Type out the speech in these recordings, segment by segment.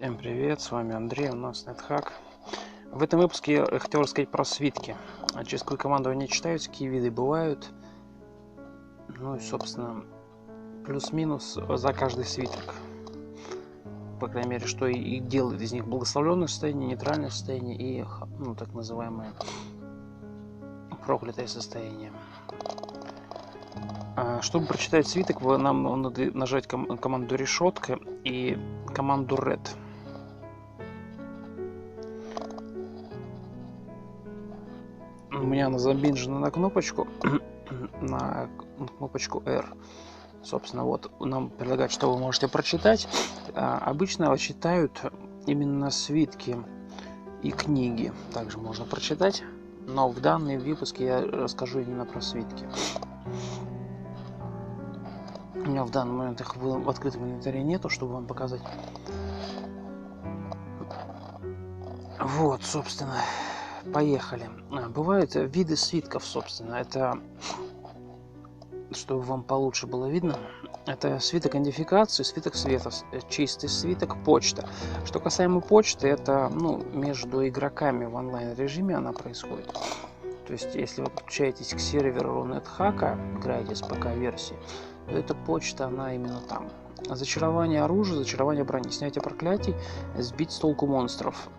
Всем привет, с вами Андрей, у нас NetHack. В этом выпуске я хотел рассказать про свитки. Через какую команду они читаются, какие виды бывают. Ну и, собственно, плюс-минус за каждый свиток. По крайней мере, что и делает из них благословленное состояние, нейтральное состояние и так называемое проклятое состояние. Чтобы прочитать свиток, нам надо нажать команду решетка и команду red. У меня она забинжена на кнопочку R. Собственно, вот нам предлагают, что вы можете прочитать. Обычно читают именно свитки и книги. Также можно прочитать. Но в данном выпуске я расскажу именно про свитки. У меня в данный момент их в открытом инвентаре нету, чтобы вам показать. Вот, собственно, поехали. Бывают виды свитков, собственно. Это, чтобы вам получше было видно, это свиток идентификации, свиток света, чистый свиток, почта. Что касаемо почты, это между игроками в онлайн режиме она происходит. То есть, если вы подключаетесь к серверу NetHack, играете с ПК-версии, то эта почта, она именно там. Зачарование оружия, зачарование брони, снятие проклятий, сбить с толку монстров.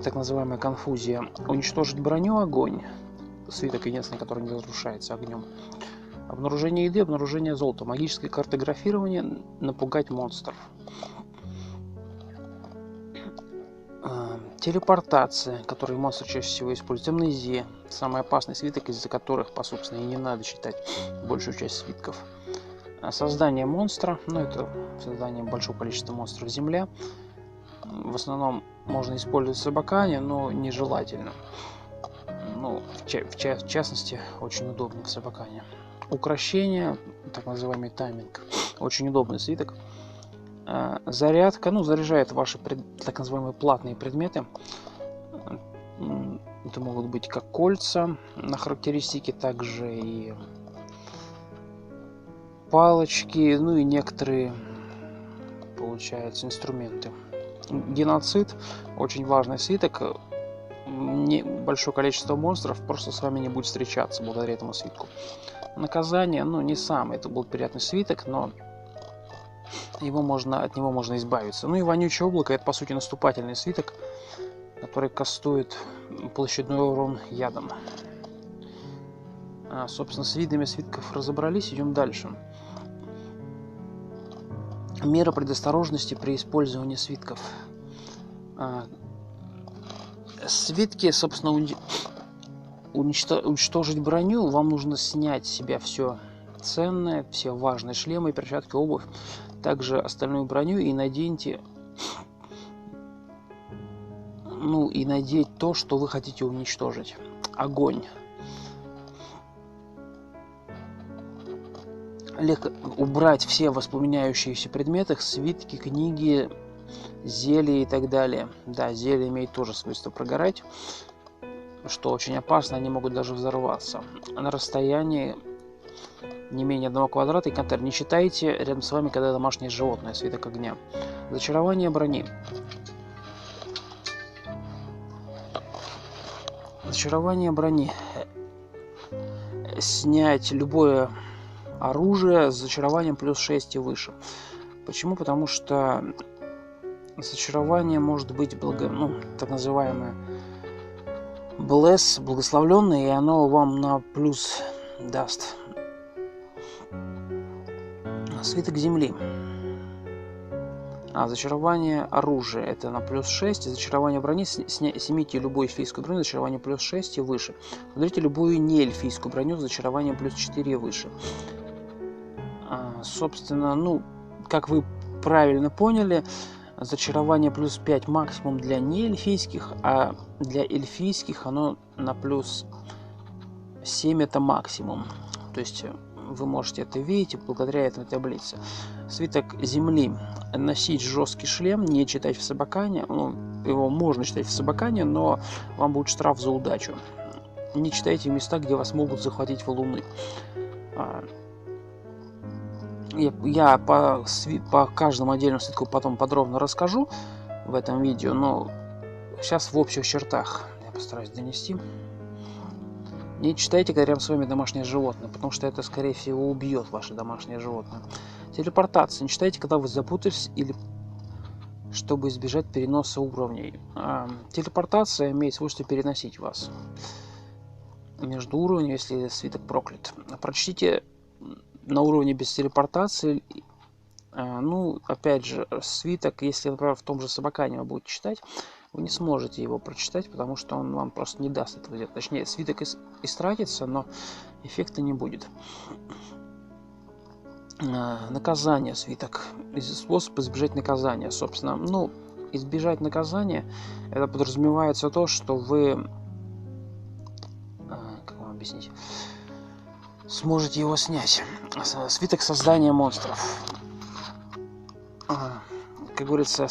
Так называемая конфузия. Уничтожить броню, огонь. Свиток единственный, который не разрушается огнем. Обнаружение еды, обнаружение золота. Магическое картографирование, напугать монстров. Телепортация, которую монстры чаще всего используют. Амнезия. Самый опасный свиток, из-за которых, по собственно, и не надо читать большую часть свитков. Создание монстра. Это создание большого количества монстров Земля. В основном можно использовать собакане, но нежелательно. В частности, очень удобно в собакане. Укрощение, так называемый тайминг. Очень удобный свиток. Зарядка, заряжает ваши так называемые платные предметы. Это могут быть как кольца на характеристики, также и палочки, и некоторые, получается, инструменты. Геноцид, очень важный свиток. Большое количество монстров просто с вами не будет встречаться благодаря этому свитку. Наказание, не самый это был приятный свиток, но от него можно избавиться. И вонючее облако, это по сути наступательный свиток, который кастует площадной урон ядом. Собственно, с видами свитков разобрались, идем дальше. Мера предосторожности при использовании свитков. Свитки, собственно, уничтожить броню, вам нужно снять с себя все ценное, все важные шлемы, перчатки, обувь, также остальную броню и наденьте, и надеть то, что вы хотите уничтожить. Огонь. Убрать все воспламеняющиеся предметы, свитки, книги, зелья и так далее. Да, зелья имеют тоже свойство прогорать, что очень опасно, они могут даже взорваться. На расстоянии не менее 1 квадрата и контейнер. Не читайте рядом с вами, когда домашнее животное, свиток огня. Зачарование брони. Зачарование брони. Снять любое оружие с зачарованием плюс 6 и выше. Почему? Потому что зачарование может быть так называемое bless, благословленное, и оно вам на плюс даст. Свиток земли. Зачарование оружия, это на плюс 6. Зачарование брони, снимите любую эльфийскую броню, зачарование плюс 6 и выше. Смотрите любую не эльфийскую броню с зачарованием плюс 4 и выше. Собственно, как вы правильно поняли, зачарование плюс 5 максимум для неэльфийских, а для эльфийских оно на плюс 7 это максимум. То есть вы можете это видеть благодаря этой таблице. Свиток земли. Носить жесткий шлем, не читать в собакане. Его можно читать в собакане, но вам будет штраф за удачу. Не читайте в места, где вас могут захватить валуны. Я по каждому отдельному свитку потом подробно расскажу в этом видео, но сейчас в общих чертах я постараюсь донести. Не читайте, когда рядом с вами домашнее животное, потому что это, скорее всего, убьет ваше домашнее животное. Телепортация. Не читайте, когда вы запутались или чтобы избежать переноса уровней. Телепортация имеет свойство переносить вас между уровнями, если свиток проклят. Прочтите на уровне без телепортации. Ну, опять же, свиток, если, например, в том же Собакане вы будете читать, вы не сможете его прочитать, потому что он вам просто не даст этого делать. Точнее, свиток истратится, но эффекта не будет. Наказание свиток. Способ избежать наказания. Собственно, ну, избежать наказания, это подразумевается то, что вы, как вам объяснить, сможете его снять. Свиток создания монстров. Как говорится,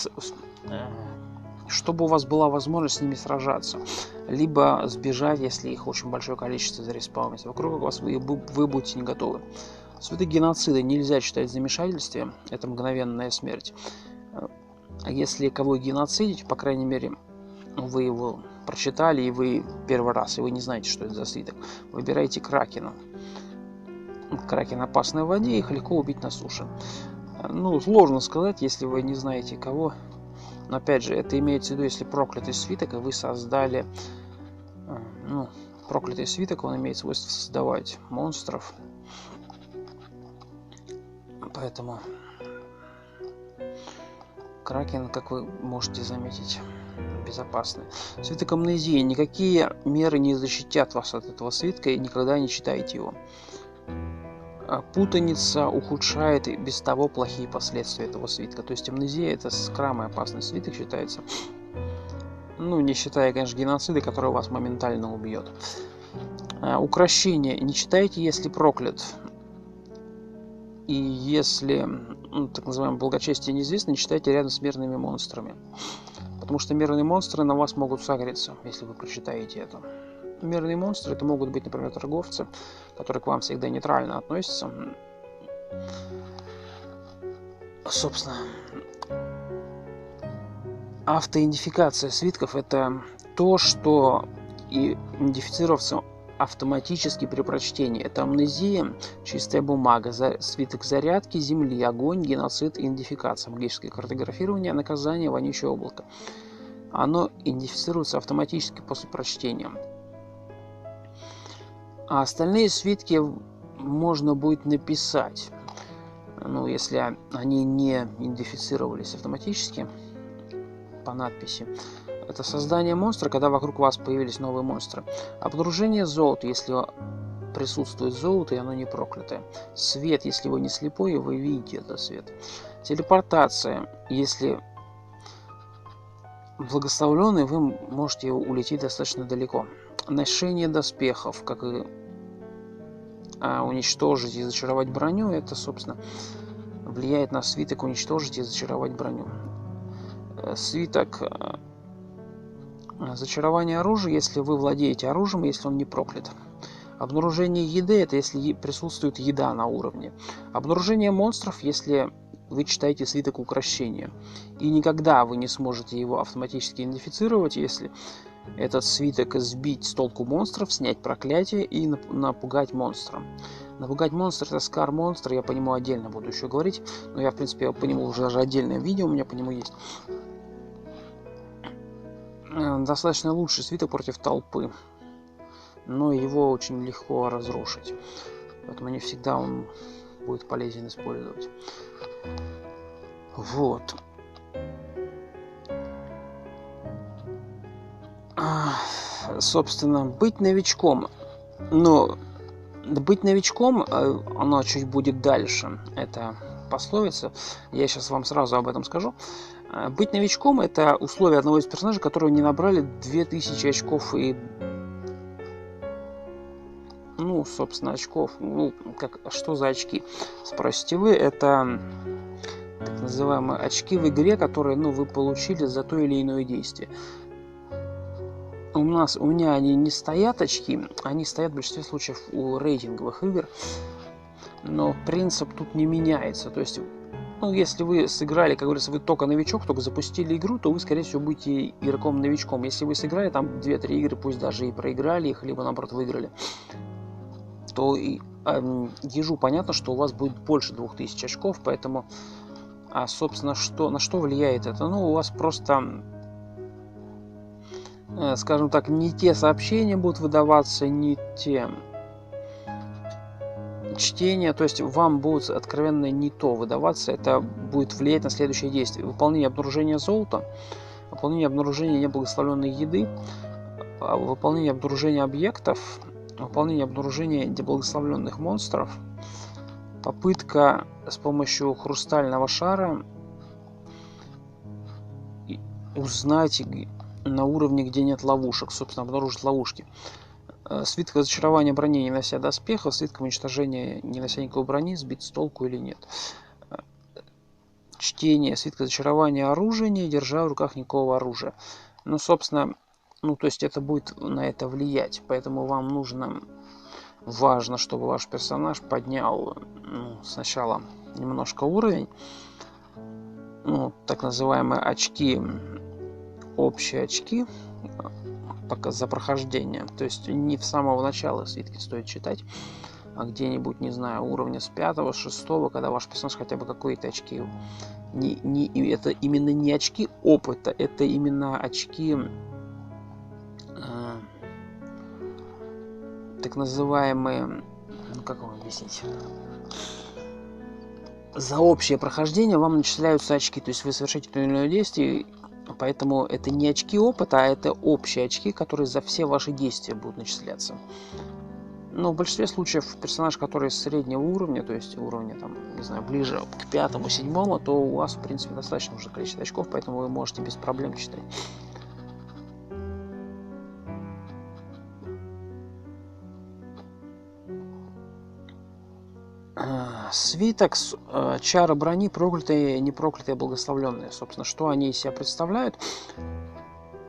чтобы у вас была возможность с ними сражаться, либо сбежать, если их очень большое количество зареспаунится вокруг вас, вы будете не готовы. Свиток геноцида нельзя читать в замешательстве, это мгновенная смерть. А если кого геноцидить, по крайней мере, вы его прочитали, и вы первый раз, и вы не знаете, что это за свиток, выбирайте Кракена. Кракен опасный в воде, их легко убить на суше. Ну, сложно сказать, если вы не знаете кого. Но опять же, это имеется в виду, если проклятый свиток, и вы создали... Ну, проклятый свиток, он имеет свойство создавать монстров. Поэтому Кракен, как вы можете заметить, безопасный. Свиток амнезии. Никакие меры не защитят вас от этого свитка, и никогда не читайте его. Путаница ухудшает и без того плохие последствия этого свитка. То есть амнезия — это самый опасный свиток считается. Ну, не считая, конечно, геноцида, который вас моментально убьет. Укрощение. Не читайте, если проклят. И если, ну, так называемое благочестие неизвестно, не читайте рядом с мирными монстрами. Потому что мирные монстры на вас могут сагриться, если вы прочитаете это. Мирные монстры — это могут быть, например, торговцы, которые к вам всегда нейтрально относятся. Собственно, автоидентификация свитков — это то, что идентифицироваться автоматически при прочтении. Это амнезия, чистая бумага, свиток зарядки, земли, огонь, геноцид, идентификация, магическое картографирование, наказание, вонючее облако. Оно идентифицируется автоматически после прочтения. А остальные свитки можно будет написать, ну, если они не идентифицировались автоматически по надписи. Это создание монстра, когда вокруг вас появились новые монстры. Обнаружение золота, если присутствует золото и оно не проклятое. Свет, если вы не слепой, и вы видите этот свет. Телепортация, если благословленный, вы можете улететь достаточно далеко. Ношение доспехов, как и уничтожить и зачаровать броню, это, собственно, влияет на свиток уничтожить и зачаровать броню. Свиток зачарование оружия, если вы владеете оружием, если он не проклят. Обнаружение еды — это если присутствует еда на уровне. Обнаружение монстров, если вы читаете свиток укрощения. И никогда вы не сможете его автоматически идентифицировать, если этот свиток сбить с толку монстров, снять проклятие и напугать монстра. Напугать монстра — это скар монстра, я по нему отдельно буду еще говорить, но я, в принципе, по нему уже даже отдельное видео у меня по нему есть. Достаточно лучший свиток против толпы, но его очень легко разрушить, поэтому не всегда он будет полезен использовать. Вот. Собственно, быть новичком. Но быть новичком, оно чуть будет дальше. Это пословица. Я сейчас вам сразу об этом скажу. Быть новичком — это условие одного из персонажей, которого не набрали 2000 очков и... Ну, собственно, очков. Ну, что за очки? Спросите вы. Это так называемые очки в игре, которые, ну, вы получили за то или иное действие. У меня они не стоят очки, они стоят в большинстве случаев у рейтинговых игр. но принцип тут не меняется. То есть, ну, если вы сыграли, как говорится, вы только новичок, только запустили игру, то вы, скорее всего, будете игроком-новичком. Если вы сыграли там 2-3 игры, пусть даже и проиграли их, либо, наоборот, выиграли, то ежу понятно, что у вас будет больше 2000 очков, поэтому, собственно, на что влияет это? Ну, у вас просто, скажем так, не те сообщения будут выдаваться, не те чтения, то есть вам будет откровенно не то выдаваться, это будет влиять на следующее действие. Выполнение обнаружения золота, выполнение обнаружения неблагословленной еды, выполнение обнаружения объектов, выполнение обнаружения неблагословленных монстров, попытка с помощью хрустального шара узнать на уровне, где нет ловушек, собственно, обнаружить ловушки. Свитка зачарования брони, не нося доспехов, свитка уничтожения, не нося никакой брони, сбит с толку или нет. Чтение свитка зачарования оружия, не держа в руках никакого оружия. Ну, собственно, то есть это будет на это влиять, поэтому вам важно, чтобы ваш персонаж поднял сначала немножко уровень, так называемые очки, общие очки, за прохождение. То есть не с самого начала свитки стоит читать, а где-нибудь, не знаю, уровня с 5-го, с 6-го, когда ваш персонаж хотя бы какие-то очки. Это именно не очки опыта, это именно очки так называемые, как вам объяснить? За общее прохождение вам начисляются очки, то есть вы совершаете то или иное действие, поэтому это не очки опыта, а это общие очки, которые за все ваши действия будут начисляться. Но в большинстве случаев персонаж, который среднего уровня, то есть уровня, там, не знаю, ближе к 5-му, 7-му, то у вас, в принципе, достаточно уже количество очков, поэтому вы можете без проблем читать. Свиток, чары брони, проклятые, непроклятые, благословленные. Собственно, что они из себя представляют,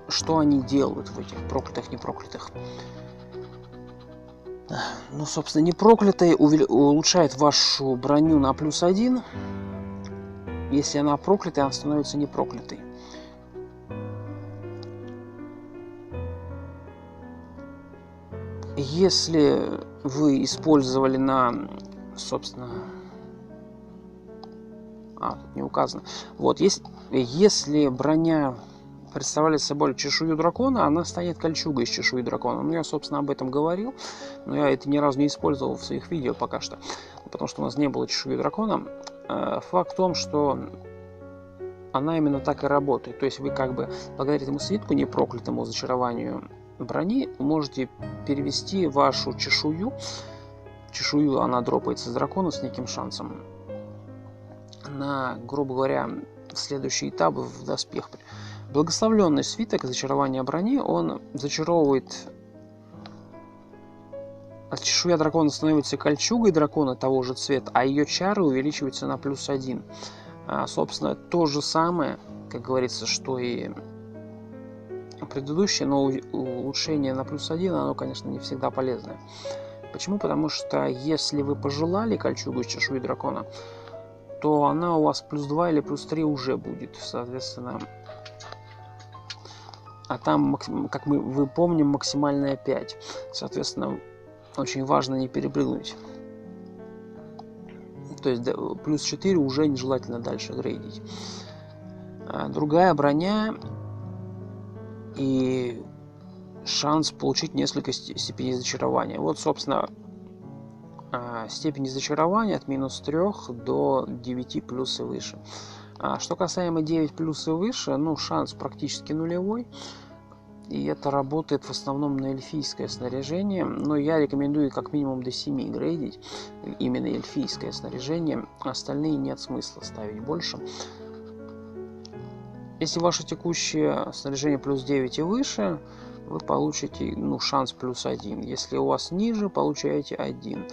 что они делают в этих проклятых, непроклятых. Ну, собственно, непроклятые улучшает вашу броню на +1. Если она проклятая, она становится непроклятой. Если вы использовали собственно, тут не указано. Вот, если броня представляет собой чешую дракона, она станет кольчугой из чешуи дракона. Я, собственно, об этом говорил, но я это ни разу не использовал в своих видео пока что, потому что у нас не было чешуи дракона. Факт в том, что она именно так и работает. То есть вы как бы благодаря этому свитку, непроклятому зачарованию брони, можете перевести вашу чешую. Чешую она дропается с дракона с неким шансом на, грубо говоря, следующий этап в доспех. Благословленный свиток зачарования брони, он зачаровывает... Чешуя дракона становится кольчугой дракона того же цвета, а ее чары увеличиваются на +1. Собственно, то же самое, как говорится, что и предыдущее, но улучшение на +1, оно, конечно, не всегда полезное. Почему? Потому что если вы пожелали кольчугу из чешуи дракона, то она у вас +2 или +3 уже будет, соответственно. А там, как вы помним, максимальная 5. Соответственно, очень важно не перепрыгнуть. То есть +4 уже нежелательно дальше грейдить. Другая броня и шанс получить несколько степеней зачарования. Вот, собственно, степени зачарования от -3 до 9+ и выше. Что касаемо 9+ и выше, шанс практически нулевой. И это работает в основном на эльфийское снаряжение. Но я рекомендую как минимум до 7 грейдить. Именно эльфийское снаряжение. Остальные нет смысла ставить больше. Если ваше текущее снаряжение +9 и выше, вы получите шанс +1. Если у вас ниже, получаете 1.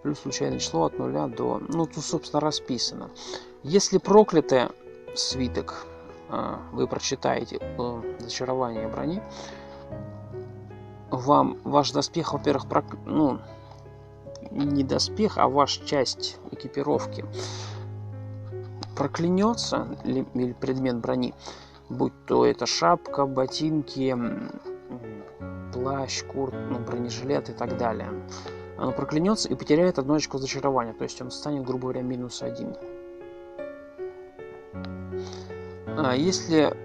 Плюс случайное число от 0 до... тут, собственно, расписано. Если проклятый свиток вы прочитаете зачарование брони, ваш доспех, во-первых, не доспех, а ваша часть экипировки проклянется, или предмет брони, будь то это шапка, ботинки, плащ, бронежилет и так далее, оно проклянется и потеряет 1 очко зачарования, то есть он станет, грубо говоря, -1. Если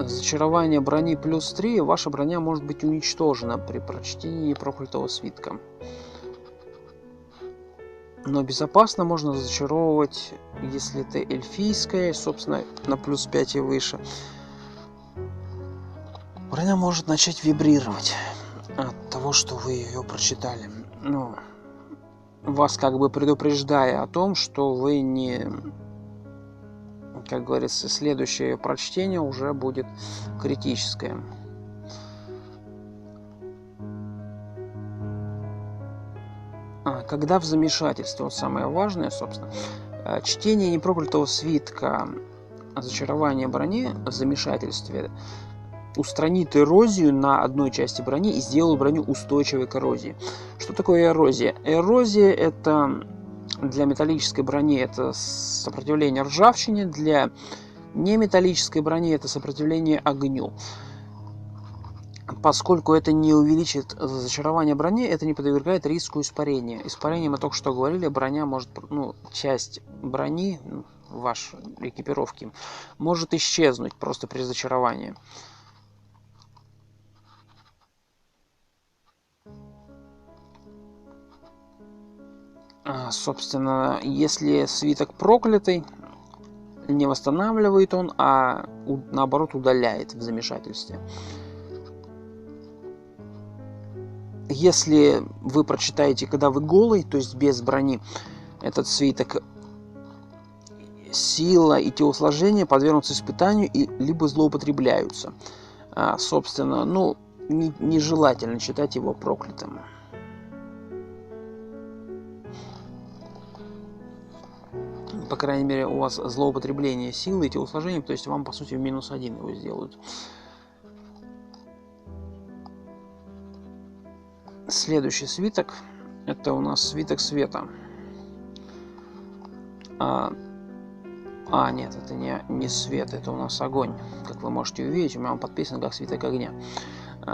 зачарование брони +3, ваша броня может быть уничтожена при прочтении проклятого свитка. Но безопасно можно зачаровывать, если это эльфийская, собственно, на +5 и выше. Броня может начать вибрировать от того, что вы ее прочитали. Ну, вас как бы предупреждая о том, что вы не... Как говорится, следующее прочтение уже будет критическое. Когда в замешательстве, вот самое важное, собственно, чтение непроклятого свитка зачарования брони в замешательстве устранит эрозию на одной части брони и сделает броню устойчивой к эрозии. Что такое эрозия? Эрозия — это для металлической брони это сопротивление ржавчине, для неметаллической брони это сопротивление огню. Поскольку это не увеличит зачарование брони, это не подвергает риску испарения. Испарение, мы только что говорили, броня может, часть брони вашей экипировки может исчезнуть просто при зачаровании. Собственно, если свиток проклятый, не восстанавливает он, а наоборот удаляет в замешательстве. Если вы прочитаете, когда вы голый, то есть без брони, этот свиток, сила и телосложение подвергнутся испытанию и либо злоупотребляются. Собственно, нежелательно читать его проклятым. По крайней мере, у вас злоупотребление силы и телосложения, то есть вам, по сути, в -1 его сделают. Следующий свиток — это у нас свиток света. Нет, это не свет, это у нас огонь. Как вы можете увидеть, у меня он подписан как свиток огня.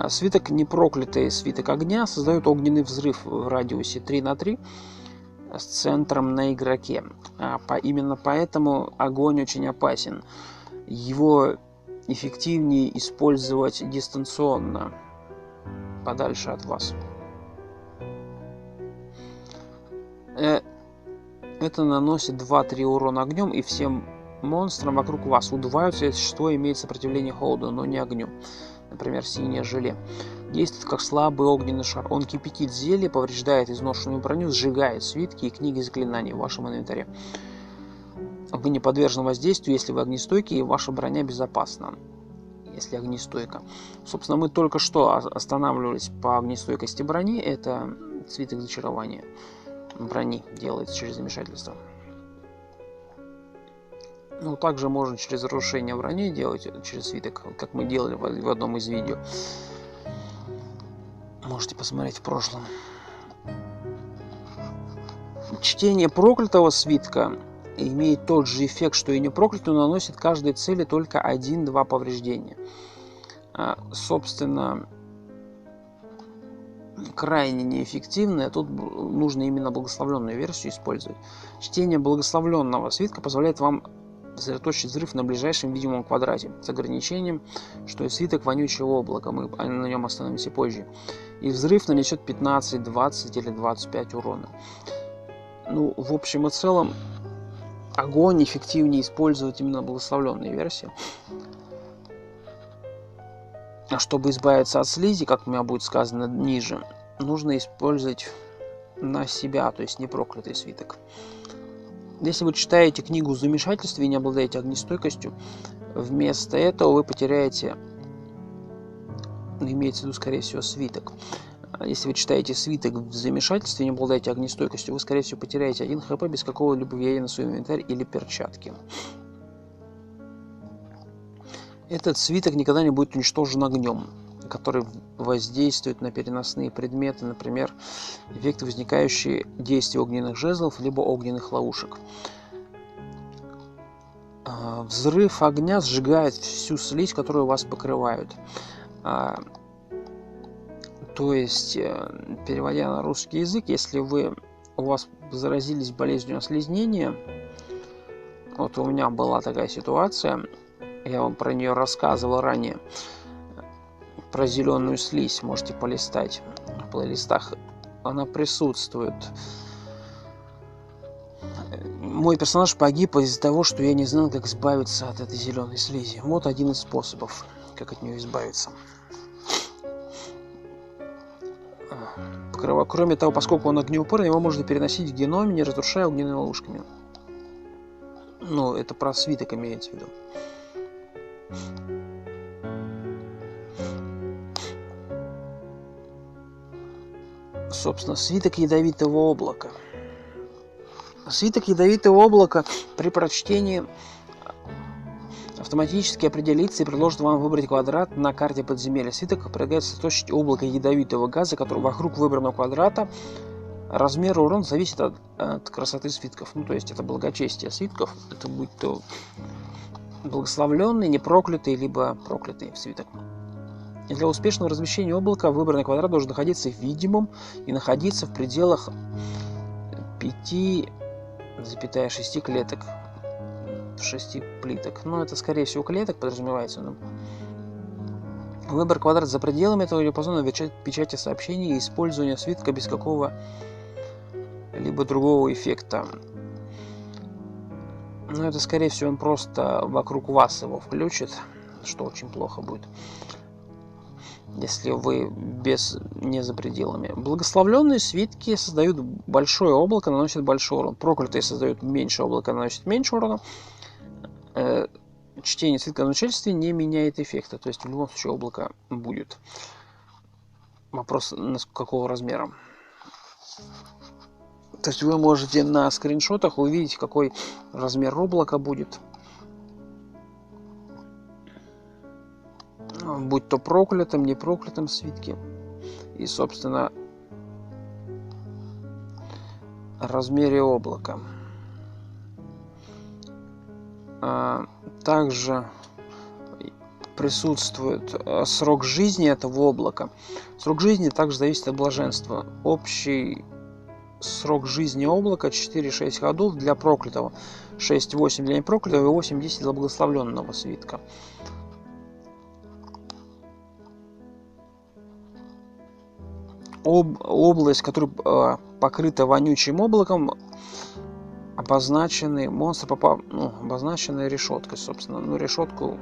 Свиток непроклятый, свиток огня, создает огненный взрыв в радиусе 3 на 3 с центром на игроке. Именно поэтому огонь очень опасен. Его эффективнее использовать дистанционно, подальше от вас. Это наносит 2-3 урона огнем, и всем монстрам вокруг вас удуваются, если существо имеет сопротивление холоду, но не огню. Например, синее желе. Действует как слабый огненный шар. Он кипятит зелье, повреждает изношенную броню, сжигает свитки и книги заклинаний в вашем инвентаре. Вы не подвержены воздействию, если вы огнестойки, и ваша броня безопасна, если огнестойка. Собственно, мы только что останавливались по огнестойкости брони. Это свиток зачарования брони делается через замешательство. Также можно через разрушение брони делать, через свиток, как мы делали в одном из видео. Можете посмотреть в прошлом. Чтение проклятого свитка имеет тот же эффект, что и непроклятый, но наносит каждой цели только 1-2 повреждения. Собственно, крайне неэффективно. Тут нужно именно благословленную версию использовать. Чтение благословленного свитка позволяет вам сосредоточить взрыв на ближайшем видимом квадрате, с ограничением, что и свиток вонючего облака, мы на нем остановимся позже. И взрыв нанесет 15, 20 или 25 урона. В общем и целом, огонь эффективнее использовать именно благословленные версии. А чтобы избавиться от слизи, как у меня будет сказано ниже, нужно использовать на себя, то есть непроклятый свиток. Если вы читаете книгу в замешательстве и не обладаете огнестойкостью, вместо этого вы потеряете, имеется в виду, скорее всего, свиток. Если вы читаете свиток в замешательстве и не обладаете огнестойкостью, вы, скорее всего, потеряете 1 хп без какого-либо влияния на свой инвентарь или перчатки. Этот свиток никогда не будет уничтожен огнем. который воздействует на переносные предметы, например, эффекты, возникающие действия огненных жезлов либо огненных ловушек. Взрыв огня сжигает всю слизь, которую вас покрывают. То есть, переводя на русский язык, если у вас заразились болезнью ослизнения, вот у меня была такая ситуация, я вам про нее рассказывал ранее, про зеленую слизь, можете полистать в плейлистах, она присутствует. Мой персонаж погиб из-за того, что я не знал, как избавиться от этой зеленой слизи. Вот один из способов, как от нее избавиться. Кроме того, поскольку он огнеупорный, его можно переносить в геноме, не разрушая огненными ловушками. Ну, это про свиток имеется в виду. Собственно, свиток ядовитого облака. Свиток ядовитого облака при прочтении автоматически определится и предложит вам выбрать квадрат на карте подземелья. Свиток предлагает сосредоточить облако ядовитого газа, который вокруг выбранного квадрата. Размер урона зависит от красоты свитков. Ну, то есть это благочестие свитков. Это будь то благословленный, непроклятый, либо проклятый свиток. И для успешного размещения облака выбранный квадрат должен находиться видимым и находиться в пределах 5,6 клеток. 6 плиток. Ну, это, скорее всего, клеток подразумевается. Но выбор квадрата за пределами этого диапазона печати сообщений и использование свитка без какого-либо другого эффекта. Ну, это, скорее всего, он просто вокруг вас его включит, что очень плохо будет, если вы не за пределами. Благословленные свитки создают большое облако, наносят большой урон. Проклятые создают меньшее облако, наносят меньше урона. Чтение свитка на начальстве не меняет эффекта. То есть в любом случае облако будет. Вопрос, какого размера. То есть вы можете на скриншотах увидеть, какой размер облака будет. Будь то проклятым, не проклятым свитке. И, собственно, размере облака. Также присутствует срок жизни этого облака. Срок жизни также зависит от блаженства. Общий срок жизни облака 4-6 ходов для проклятого, 6-8 для непроклятого и 8-10 для благословленного свитка. Область, которая покрыта вонючим облаком, обозначены монстры, обозначенные решеткой, собственно. Ну, решетку,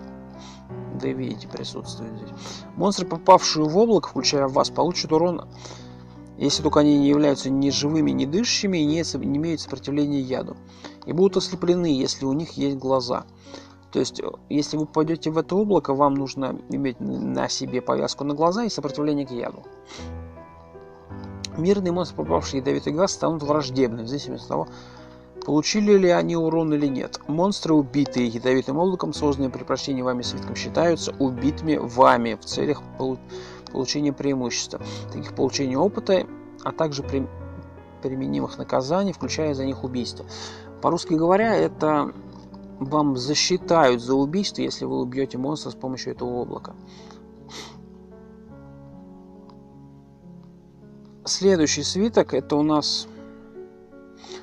да и видите, присутствует здесь. Монстры, попавшие в облако, включая вас, получат урон, если только они не являются ни живыми, ни дышащими и не имеют сопротивления яду. И будут ослеплены, если у них есть глаза. То есть, если вы попадете в это облако, вам нужно иметь на себе повязку на глаза и сопротивление к яду. Мирные монстры, попавшие в ядовитый газ, станут враждебными, в зависимости от того, получили ли они урон или нет. Монстры, убитые ядовитым облаком, созданные при прочтении вами свитком, считаются убитыми вами в целях получения преимущества, таких получения опыта, а также применимых наказаний, включая за них убийство. По-русски говоря, это вам засчитают за убийство, если вы убьете монстра с помощью этого облака. Следующий свиток — это у нас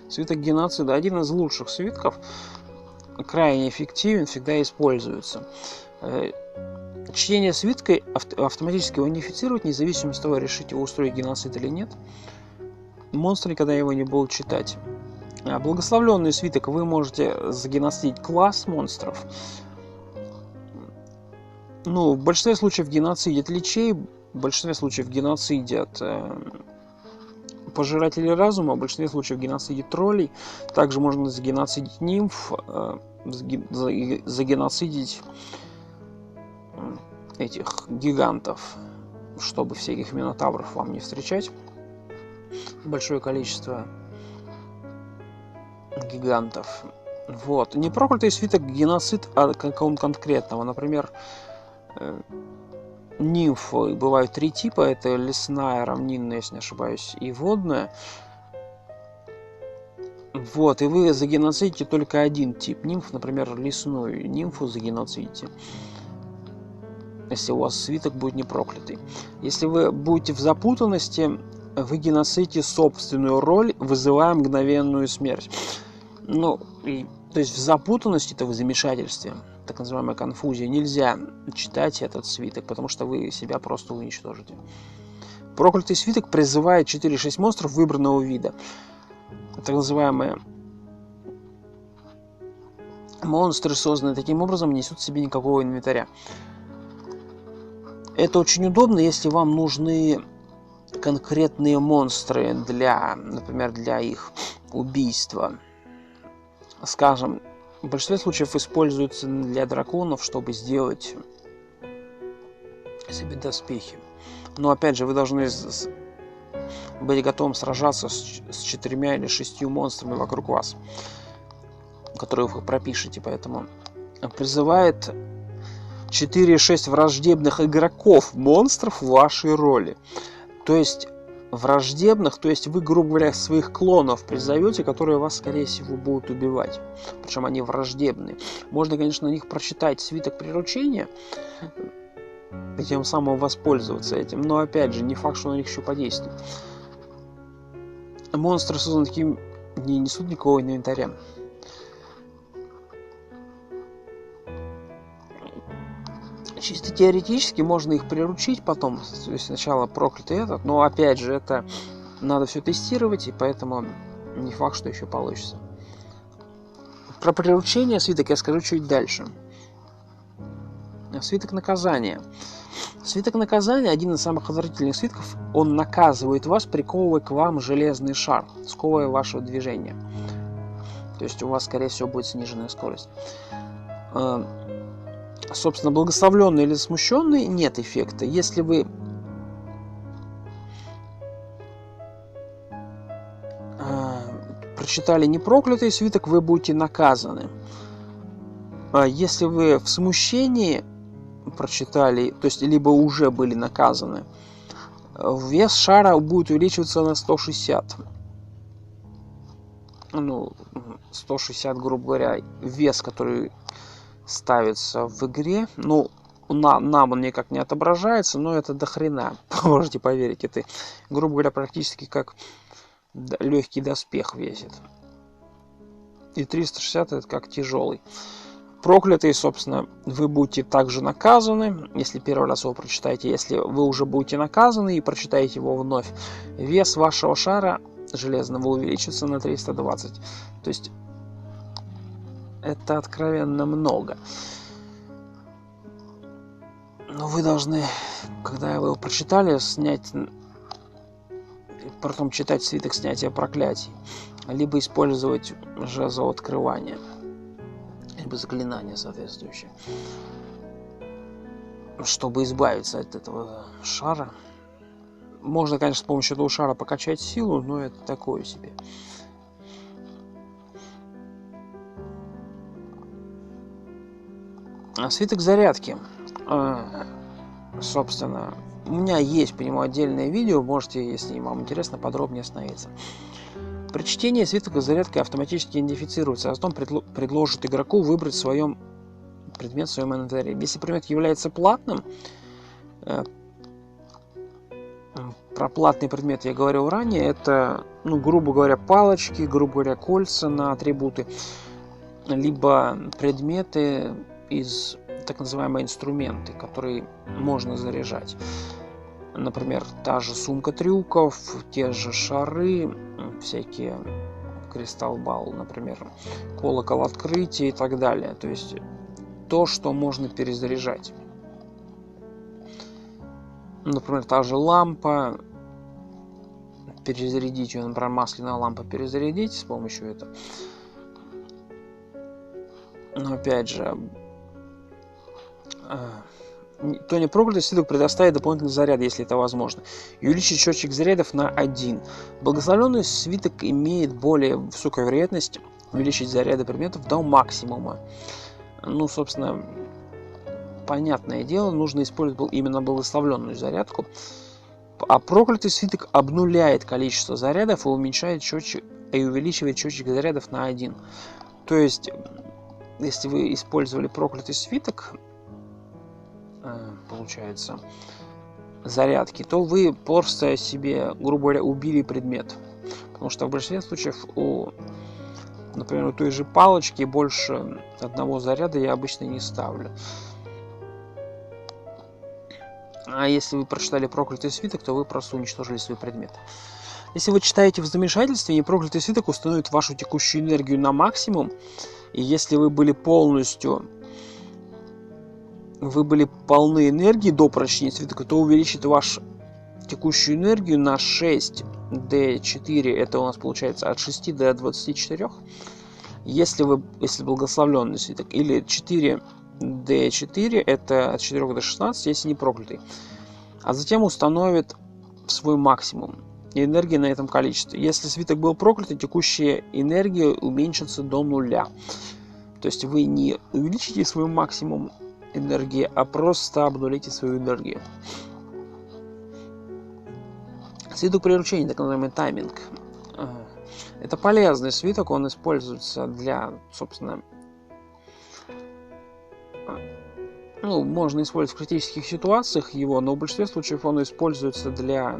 свиток геноцида. Один из лучших свитков, крайне эффективен, всегда используется. Чтение свитка автоматически его унифицирует, независимо от того, решите вы устроить геноцид или нет. Монстры никогда его не будут читать. Благословленный свиток вы можете загеноцидить класс монстров. Ну, в большинстве случаев геноцидят личей, в большинстве случаев геноцидят пожирателей разума, в большинстве случаев геноцидят троллей. Также можно загеноцидить нимф, загеноцидить этих гигантов, чтобы всяких минотавров вам не встречать. Большое количество гигантов. Вот. Непроклятый свиток геноцид какого-то конкретного. Например, нимфы бывают 3 типа. Это лесная, равнинная, если не ошибаюсь, и водная. Вот, и вы загеноцидите только один тип нимф, например, лесную нимфу загеноцидите, если у вас свиток будет не проклятый. Если вы будете в запутанности, вы геноцидите собственную роль, вызывая мгновенную смерть. Ну, то есть в запутанности, то в замешательстве, так называемая конфузия, нельзя читать этот свиток, потому что вы себя просто уничтожите. Проклятый свиток призывает 4-6 монстров выбранного вида. Так называемые монстры, созданные таким образом, несут в себе никакого инвентаря. Это очень удобно, если вам нужны конкретные монстры для, например, для их убийства. Скажем, в большинстве случаев используются для драконов, чтобы сделать себе доспехи. Но опять же, вы должны быть готовым сражаться с 4 или 6 монстрами вокруг вас, которые вы пропишете. Поэтому призывает 4-6 враждебных игроков монстров в вашей роли. То есть враждебных, то есть вы, грубо говоря, своих клонов призовете, которые вас, скорее всего, будут убивать. Причем они враждебные. Можно, конечно, на них прочитать свиток приручения и тем самым воспользоваться этим. Но, опять же, не факт, что на них еще подействует. Монстры, созданные таким, не несут никакого инвентаря. Чисто теоретически можно их приручить потом, то есть сначала проклятый этот, но опять же это надо все тестировать, и поэтому не факт, что еще получится. Про приручение свиток я скажу чуть дальше. Свиток наказания. Свиток наказания один из самых отвратительных свитков. Он наказывает вас, приковывая к вам железный шар, сковывая ваше движение. То есть у вас, скорее всего, будет сниженная скорость. Собственно, благословленный или смущенный нет эффекта. Если вы прочитали непроклятый свиток, вы будете наказаны. Если вы в смущении прочитали, то есть либо уже были наказаны, вес шара будет увеличиваться на 160. Ну, 160, грубо говоря, вес, который ставится в игре. Ну, нам он никак не отображается, но это до хрена, можете поверить. Это, грубо говоря, практически как легкий доспех весит. И 360 это как тяжелый. Проклятый, собственно, вы будете также наказаны, если первый раз его прочитаете. Если вы уже будете наказаны и прочитаете его вновь, вес вашего шара железного увеличится на 320. То есть это откровенно много. Но вы должны, когда вы его прочитали, снять, потом читать свиток снятия проклятий, либо использовать жезл открывания, либо заклинание соответствующее, чтобы избавиться от этого шара. Можно, конечно, с помощью этого шара покачать силу, но это такое себе. Свиток зарядки. Собственно, у меня есть по нему отдельное видео, можете, если вам интересно, подробнее остановиться. При чтении свитка зарядки автоматически идентифицируется, а потом предложит игроку выбрать предмет в своем инвентаре. Если предмет является платным, про платный предмет я говорил ранее, это, ну, грубо говоря, палочки, грубо говоря, кольца на атрибуты, либо предметы из так называемые инструменты, которые можно заряжать. Например, та же сумка трюков, те же шары, всякие кристалл-балл, например, колокол открытия и так далее. То есть то, что можно перезаряжать. Например, та же лампа, перезарядить ее, например, масляная лампа перезарядить с помощью этого. Но опять же, то непроклятый свиток предоставит дополнительный заряд, если это возможно, и увеличить счетчик зарядов на 1. Благословенный свиток имеет более высокую вероятность увеличить заряды предметов до максимума. Ну, собственно, понятное дело, нужно использовать именно благословленную зарядку. А проклятый свиток обнуляет количество зарядов и уменьшает счетчик, и увеличивает счетчик зарядов на 1. То есть, если вы использовали проклятый свиток, получается, зарядки, то вы просто себе, грубо говоря, убили предмет. Потому что в большинстве случаев например, у той же палочки больше одного заряда я обычно не ставлю. А если вы прочитали проклятый свиток, то вы просто уничтожили свой предмет. Если вы читаете в замешательстве, непроклятый свиток установит вашу текущую энергию на максимум. И если вы были полны энергии до прочтения свитка, то увеличит вашу текущую энергию на 6d4. Это у нас получается от 6 до 24. Если благословленный свиток. Или 4d4, это от 4 до 16, если не проклятый. А затем установит свой максимум. И энергии на этом количестве. Если свиток был проклятый, текущая энергия уменьшится до 0. То есть вы не увеличите свой максимум энергии, а просто обнулите свою энергию. Свиток приручения, так называемый тайминг. Это полезный свиток, он используется для, собственно, можно использовать в критических ситуациях его, но в большинстве случаев он используется для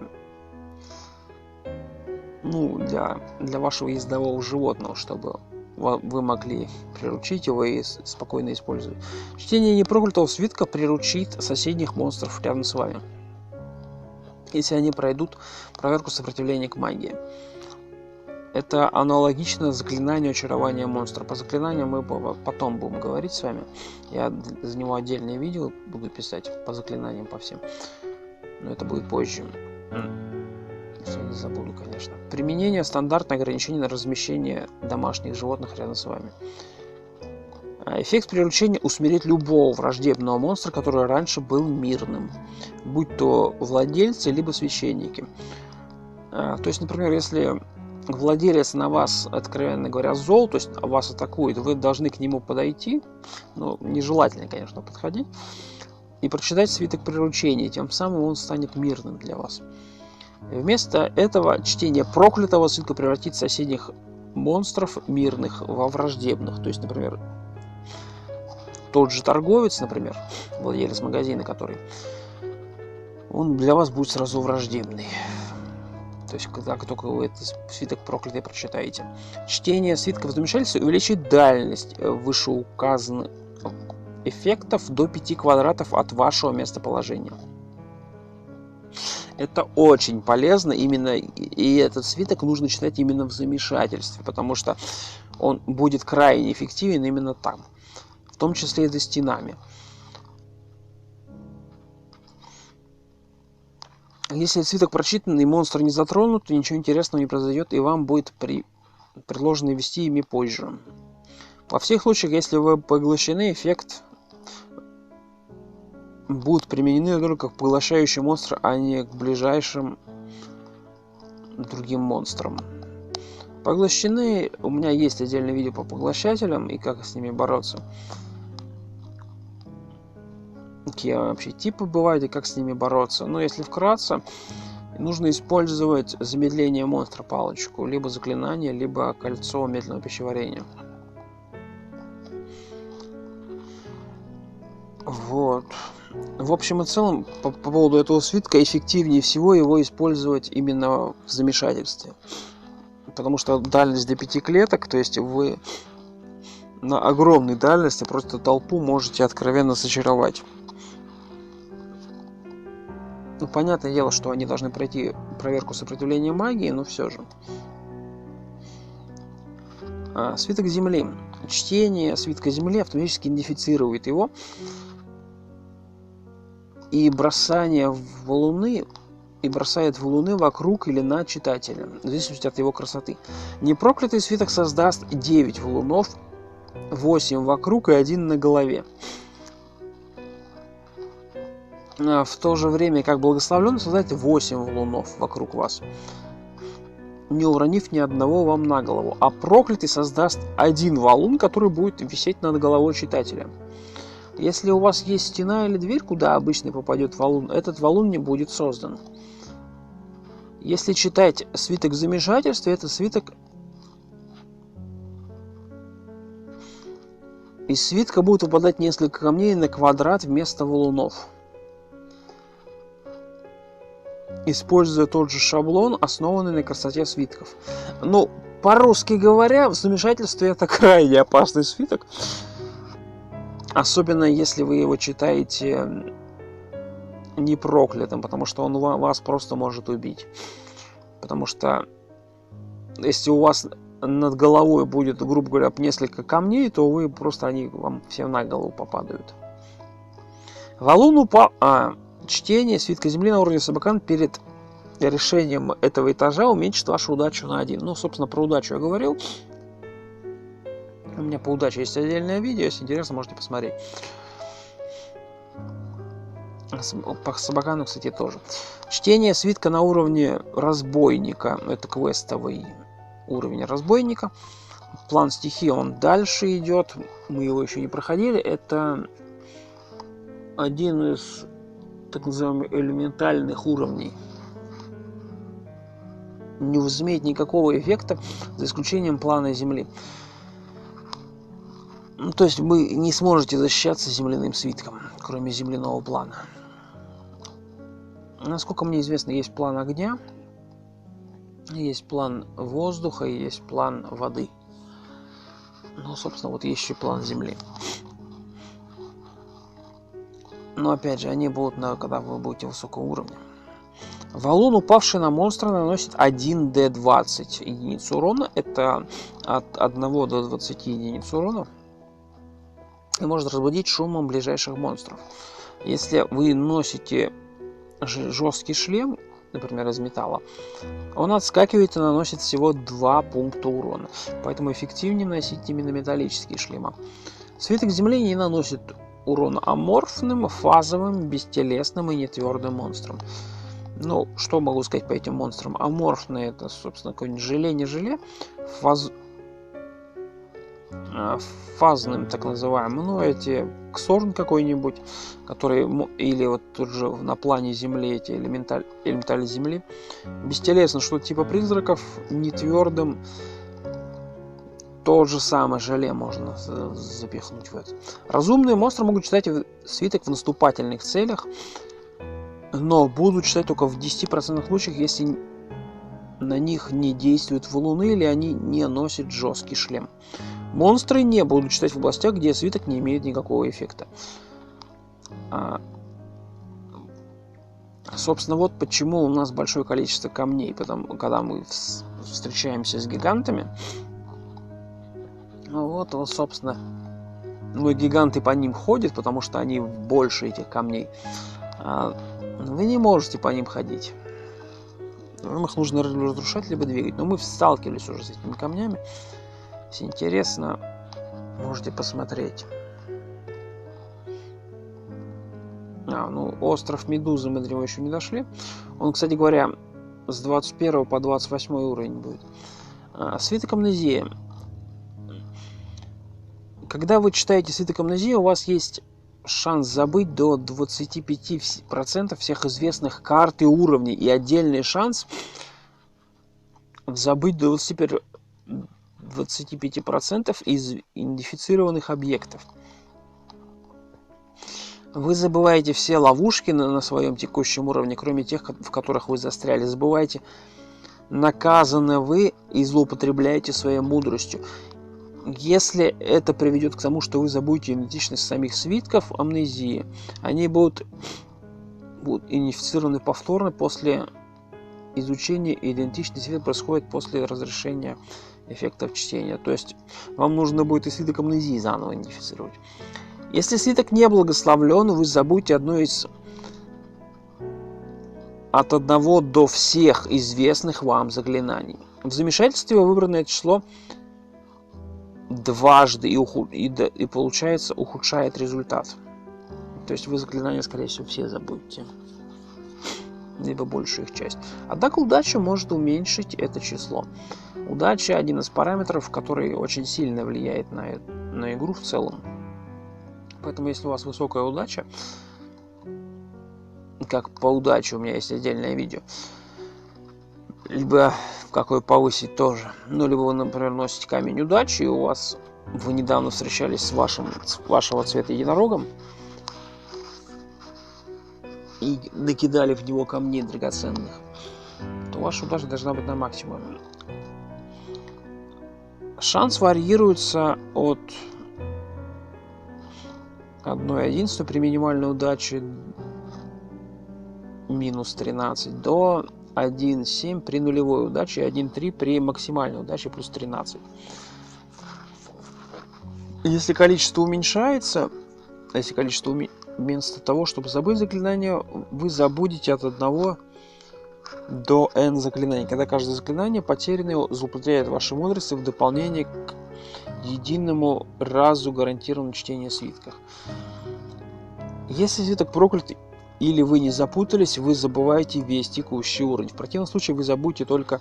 вашего ездового животного, чтобы вы могли приручить его и спокойно использовать. Чтение непроклятого свитка приручит соседних монстров рядом с вами, если они пройдут проверку сопротивления к магии. Это аналогично заклинанию очарования монстра. По заклинанию мы потом будем говорить с вами. Я за него отдельное видео буду писать по заклинаниям, по всем. Но это будет позже. Если не забуду, конечно. Применение стандартное ограничение на размещение домашних животных рядом с вами. Эффект приручения усмирит любого враждебного монстра, который раньше был мирным. Будь то владельцы, либо священники. То есть, например, если владелец на вас, откровенно говоря, зол, то есть вас атакует, вы должны к нему подойти, нежелательно, конечно, подходить, и прочитать свиток приручения, тем самым он станет мирным для вас. Вместо этого чтение проклятого свитка превратит соседних монстров мирных во враждебных. То есть, например, тот же торговец, например, владелец магазина, он для вас будет сразу враждебный. То есть, как только вы этот свиток проклятый прочитаете. Чтение свитка в замешательстве увеличит дальность вышеуказанных эффектов до 5 квадратов от вашего местоположения. Это очень полезно именно, и этот свиток нужно читать именно в замешательстве, потому что он будет крайне эффективен именно там, в том числе и за стенами. Если свиток прочитан и монстры не затронут, то ничего интересного не произойдет, и вам будет предложено ввести ими позже. Во всех случаях, если вы поглощены, эффект будут применены только к поглощающим монстрам, а не к ближайшим другим монстрам. Поглощены, у меня есть отдельное видео по поглощателям и как с ними бороться. Какие вообще типы бывают и как с ними бороться. Но если вкратце, нужно использовать замедление монстра палочку, либо заклинание, либо кольцо медленного пищеварения. Вот. В общем и целом, по поводу этого свитка, эффективнее всего его использовать именно в замешательстве. Потому что дальность до 5 клеток, то есть вы на огромной дальности просто толпу можете откровенно зачаровать. Понятное дело, что они должны пройти проверку сопротивления магии, но все же. Свиток Земли. Чтение свитка Земли автоматически идентифицирует его, и бросает валуны вокруг или на читателя, в зависимости от его красоты. Непроклятый свиток создаст 9 валунов, 8 вокруг и 1 на голове. В то же время, как благословленный создает 8 валунов вокруг вас, не уронив ни одного вам на голову. А проклятый создаст 1 валун, который будет висеть над головой читателя. Если у вас есть стена или дверь, куда обычно попадет валун, этот валун не будет создан. Если читать свиток замешательства, это свиток... Из свитка будет выпадать несколько камней на квадрат вместо валунов. Используя тот же шаблон, основанный на красоте свитков. Ну, по-русски говоря, в замешательстве это крайне опасный свиток. Особенно если вы его читаете не проклятым, потому что он вас просто может убить. Потому что если у вас над головой будет, грубо говоря, несколько камней, то вы просто они вам все на голову попадают. Валун упал... Чтение свитка земли на уровне Сабакан перед решением этого этажа уменьшит вашу удачу на 1. Ну, собственно, про удачу я говорил. У меня по удаче есть отдельное видео, если интересно, можете посмотреть. По Сабакану, кстати, тоже. Чтение свитка на уровне разбойника. Это квестовый уровень разбойника. План стихии, он дальше идет. Мы его еще не проходили. Это один из так называемых элементальных уровней. Не возымеет никакого эффекта, за исключением плана Земли. Ну, то есть вы не сможете защищаться земляным свитком, кроме земляного плана. Насколько мне известно, есть план огня, есть план воздуха и есть план воды. Ну, собственно, вот есть еще план Земли. Но опять же, они будут, когда вы будете высокого уровня. Валун, упавший на монстра, наносит 1d20 единиц урона. Это от 1 до 20 единиц урона. И может разбудить шумом ближайших монстров. Если вы носите жесткий шлем, например, из металла, он отскакивает и наносит всего 2 пункта урона. Поэтому эффективнее носить именно металлические шлемы. Свиток земли не наносит урон аморфным, фазовым, бестелесным и нетвердым монстрам. Ну, что могу сказать по этим монстрам? Аморфные — это, собственно, какое-нибудь желе, не желе. Фазным, так называемым, ну, эти ксорн какой-нибудь, который, или вот тут же на плане Земли, эти элементали Земли. Бестелесно, что-то типа призраков, нетвердым. То же самое желе можно запихнуть в это. Разумные монстры могут читать свиток в наступательных целях, но будут читать только в 10% случаев, если на них не действуют валуны или они не носят жесткий шлем. Монстры не будут читать в областях, где свиток не имеет никакого эффекта. Собственно, вот почему у нас большое количество камней, когда мы встречаемся с гигантами. Вот, собственно, гиганты по ним ходят, потому что они больше этих камней. Вы не можете по ним ходить. Их нужно разрушать, либо двигать. Но мы сталкивались уже с этими камнями. Если интересно, можете посмотреть. Остров Медузы, мы до него еще не дошли. Он, кстати говоря, с 21 по 28 уровень будет. Свиток амнезии. Когда вы читаете свиток амнезии, у вас есть шанс забыть до 25% всех известных карт и уровней. И отдельный шанс забыть до 25% из идентифицированных объектов. Вы забываете все ловушки на своем текущем уровне, кроме тех, в которых вы застряли. Забывайте, наказаны вы и злоупотребляете своей мудростью. Если это приведет к тому, что вы забудете идентичность самих свитков амнезии, они будут идентифицированы повторно после изучения, и идентичный свиток происходит после разрешения эффектов чтения. То есть вам нужно будет и свиток амнезии заново идентифицировать. Если свиток не благословлен, вы забудете одно из от 1 до всех известных вам заклинаний. В замешательстве выбранное число дважды и получается ухудшает результат. То есть вы заклинания, скорее всего, все забудете. Либо большую их часть. Однако удача может уменьшить это число. Удача — один из параметров, который очень сильно влияет на игру в целом. Поэтому, если у вас высокая удача, как по удаче у меня есть отдельное видео, либо какой повысить тоже, ну, либо вы, например, носите камень удачи, и вы недавно встречались с вашего цвета единорогом, и накидали в него камней драгоценных, то ваша удача должна быть на максимуме. Шанс варьируется от 1,11 при минимальной удаче минус 13 до 1,7 при нулевой удаче и 1,3 при максимальной удаче плюс 13. Если количество уменьшается, вместо того, чтобы забыть заклинание, вы забудете от 1 до n заклинаний, когда каждое заклинание потерянное злоупотребляет вашей мудростью в дополнение к единому разу гарантированного чтения свитков. Если свиток проклят или вы не запутались, вы забываете весь текущий уровень. В противном случае вы забудете только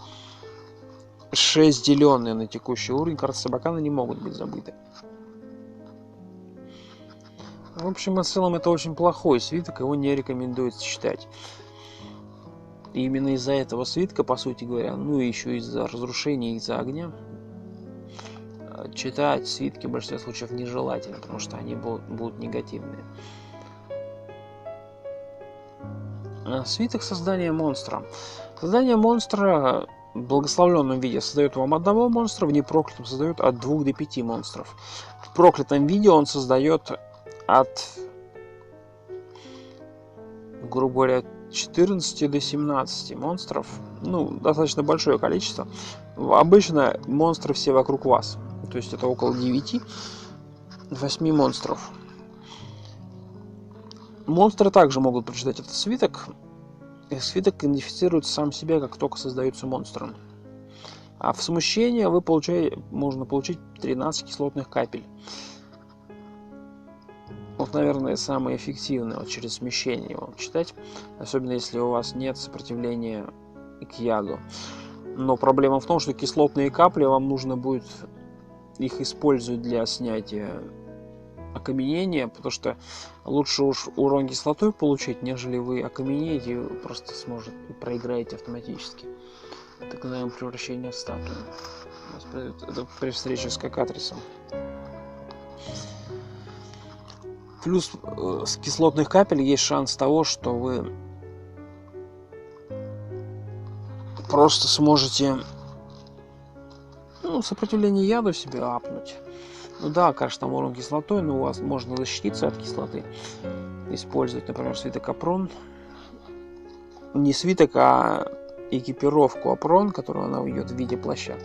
6 деленные на текущий уровень. Карты Собакана не могут быть забыты. В общем и целом, это очень плохой свиток, его не рекомендуется читать. И именно из-за этого свитка, по сути говоря, ну и еще из-за разрушения, из-за огня, читать свитки в большинстве случаев нежелательно, потому что они будут негативные. Свиток создания монстра. Создание монстра в благословленном виде создает вам 1 монстра, в непроклятом создает от 2 до 5 монстров. В проклятом виде он создает от, грубо говоря, 14 до 17 монстров. Ну, достаточно большое количество. Обычно монстры все вокруг вас. То есть это около 9-8 монстров. Монстры также могут прочитать этот свиток. И свиток идентифицирует сам себя, как только создается монстром. А в смущение можно получить 13 кислотных капель. Вот, наверное, самое эффективное через смещение его читать. Особенно если у вас нет сопротивления к яду. Но проблема в том, что кислотные капли вам нужно будет их использовать для снятия окаменения, потому что лучше уж урон кислотой получить, нежели вы окаменеете, вы просто проиграете автоматически. Так называемое превращение в статую. Это при встрече с Кокатрисом. Плюс с кислотных капель есть шанс того, что вы просто сможете сопротивление яду себе апнуть. Ну да, конечно, там урон кислотой, но у вас можно защититься от кислоты. Использовать, например, свиток Апрон. Не свиток, а экипировку Апрон, которую она идет в виде плаща.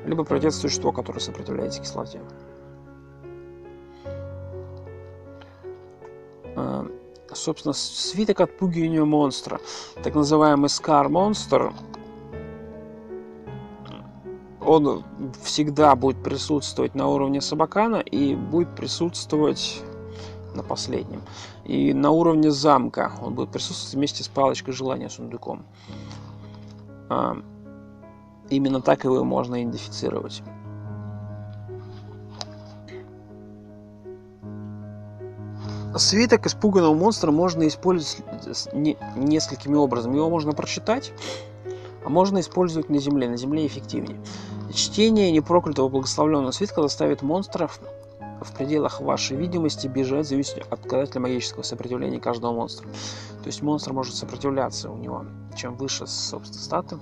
Либо пройдет существо, которое сопротивляется кислоте. Собственно, свиток отпугивания монстра. Так называемый Скар монстр. Он всегда будет присутствовать на уровне Собакана и будет присутствовать на последнем. И на уровне замка он будет присутствовать вместе с палочкой желания, сундуком. Именно так его можно идентифицировать. Свиток испуганного монстра можно использовать несколькими образами. Его можно прочитать, а можно использовать на земле. На земле эффективнее. Чтение непроклятого благословленного свитка заставит монстров в пределах вашей видимости бежать, зависит от показателя магического сопротивления каждого монстра. То есть монстр может сопротивляться у него. Чем выше, собственно, статы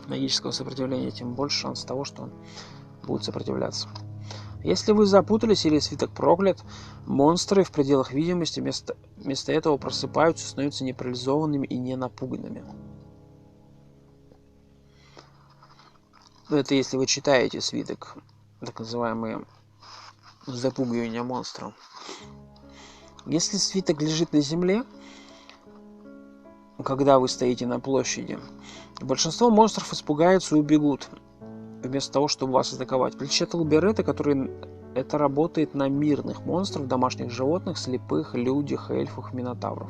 магического сопротивления, тем больше шанс того, что он будет сопротивляться. Если вы запутались или свиток проклят, монстры в пределах видимости вместо этого просыпаются, становятся непарализованными и не напуганными. Это если вы читаете свиток, так называемые запугивания монстров. Если свиток лежит на земле, когда вы стоите на площади, большинство монстров испугаются и убегут, вместо того, чтобы вас атаковать. В отличие от Элберета, это работает на мирных монстров, домашних животных, слепых, людях, эльфах, минотавров.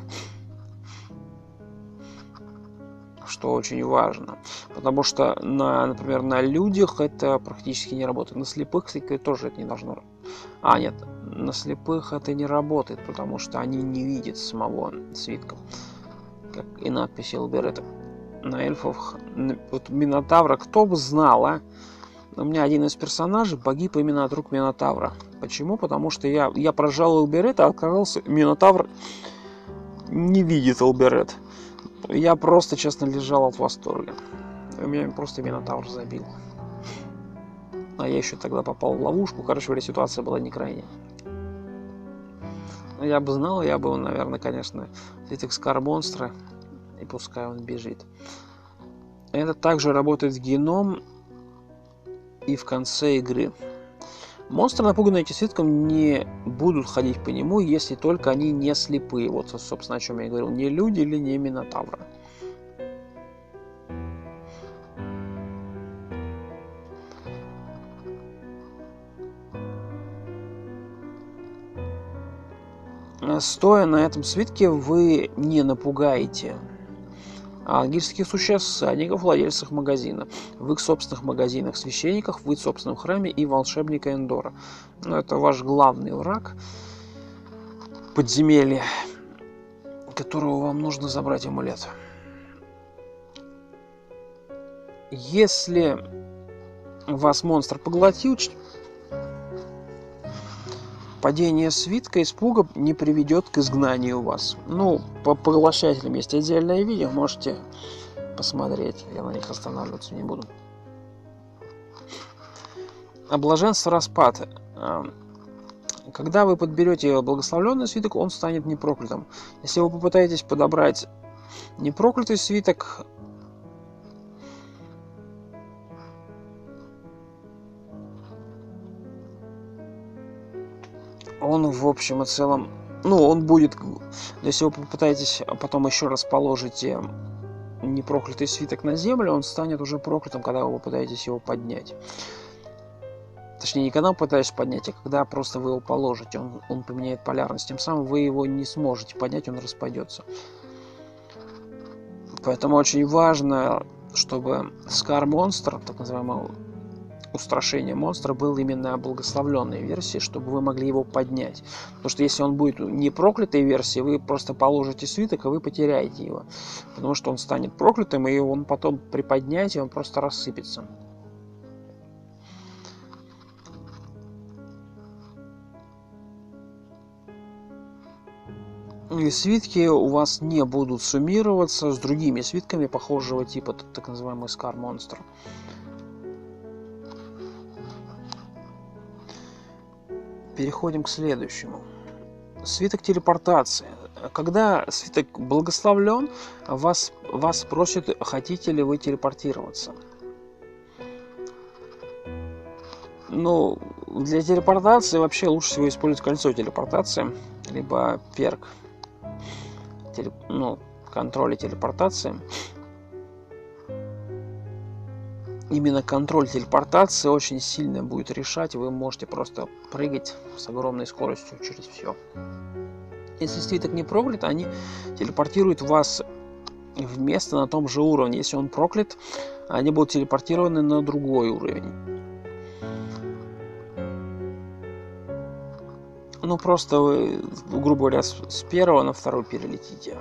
Что очень важно. Потому что, например, на людях это практически не работает. На слепых, кстати, тоже это не должно. Нет. на слепых это не работает, потому что они не видят самого свитка, как и надписи Элберета. На эльфов, вот Минотавра, кто бы знал, а? У меня один из персонажей погиб именно от рук Минотавра. Почему? Потому что я прожал Элберета, а оказался Минотавр не видит Элберет. Я просто, честно, лежал от восторга. У меня просто Минотавр забил. А я еще тогда попал в ловушку. Короче говоря, ситуация была не крайняя. Я бы знал, я бы, наверное, конечно, свиток Скармонстра. И пускай он бежит. Это также работает в геном и в конце игры. Монстры, напуганные этим свитком, не будут ходить по нему, если только они не слепые. Вот, собственно, о чем я говорил. Не люди или не Минотавры. Стоя на этом свитке, вы не напугаете ангельских существ, всадников, владельцев магазина, в их собственных магазинах, священниках, в их собственном храме и волшебника Эндора. Но это ваш главный враг подземелья, которого вам нужно забрать амулет. Если вас монстр поглотил, падение свитка испуга не приведет к изгнанию вас. Ну, по поглощателям есть отдельное видео, можете посмотреть. Я на них останавливаться не буду. Блаженство распад. Когда вы подберете благословленный свиток, он станет непроклятым. Если вы попытаетесь подобрать непроклятый свиток, он в общем и целом, ну, он будет, если вы попытаетесь потом еще раз положите непроклятый свиток на землю, он станет уже проклятым, когда вы попытаетесь его поднять. Точнее, не когда вы пытаетесь поднять, а когда просто вы его положите, он поменяет полярность. Тем самым вы его не сможете поднять, он распадется. Поэтому очень важно, чтобы Скармонстр, так называемый устрашение монстра, был именно благословленной версии, чтобы вы могли его поднять. Потому что если он будет не проклятой версии, вы просто положите свиток, и вы потеряете его. Потому что он станет проклятым, и он потом при поднятии он просто рассыпется. И свитки у вас не будут суммироваться с другими свитками похожего типа, так называемый Скармонстр. Переходим к следующему. Свиток телепортации. Когда свиток благословлен, вас спросят, хотите ли вы телепортироваться. Ну, для телепортации вообще лучше всего использовать кольцо телепортации, либо перк, контроля телепортации. Именно контроль телепортации очень сильно будет решать. Вы можете просто прыгать с огромной скоростью через все. Если свиток не проклят, они телепортируют вас в место на том же уровне. Если он проклят, они будут телепортированы на другой уровень. Ну, просто вы, грубо говоря, с первого на второй перелетите.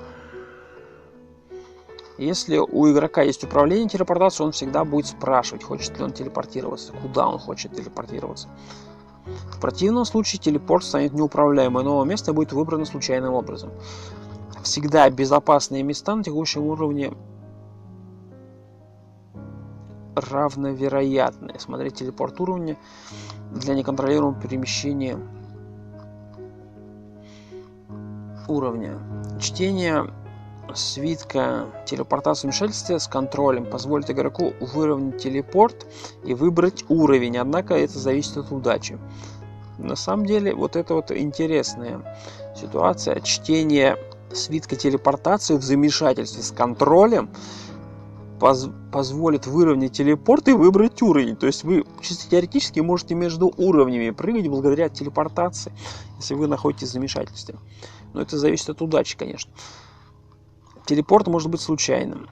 Если у игрока есть управление телепортацией, он всегда будет спрашивать, хочет ли он телепортироваться, куда он хочет телепортироваться. В противном случае телепорт станет неуправляемым, и новое место будет выбрано случайным образом. Всегда безопасные места на текущем уровне равновероятны. Смотреть телепорт уровня для неконтролируемого перемещения уровня. Чтение свитка телепортации вмешательства с контролем позволит игроку выровнять телепорт и выбрать уровень, однако это зависит от удачи. На самом деле, вот это вот интересная ситуация. Чтение свитка телепортации в замешательстве с контролем позволит выровнять телепорт и выбрать уровень. То есть вы чисто теоретически можете между уровнями прыгать благодаря телепортации, если вы находитесь в замешательстве. Но это зависит от удачи, конечно. Телепорт может быть случайным.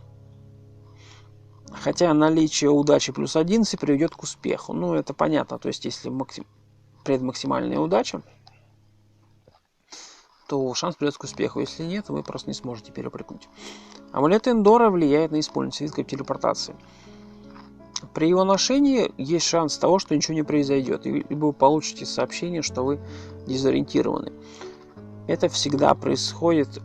Хотя наличие удачи плюс 11 приведет к успеху. Ну, это понятно. То есть, если предмаксимальная удача, то шанс придет к успеху. Если нет, вы просто не сможете перепрыгнуть. Амулет Эндора влияет на использование свитка в телепортации. При его ношении есть шанс того, что ничего не произойдет, и вы получите сообщение, что вы дезориентированы. Это всегда происходит.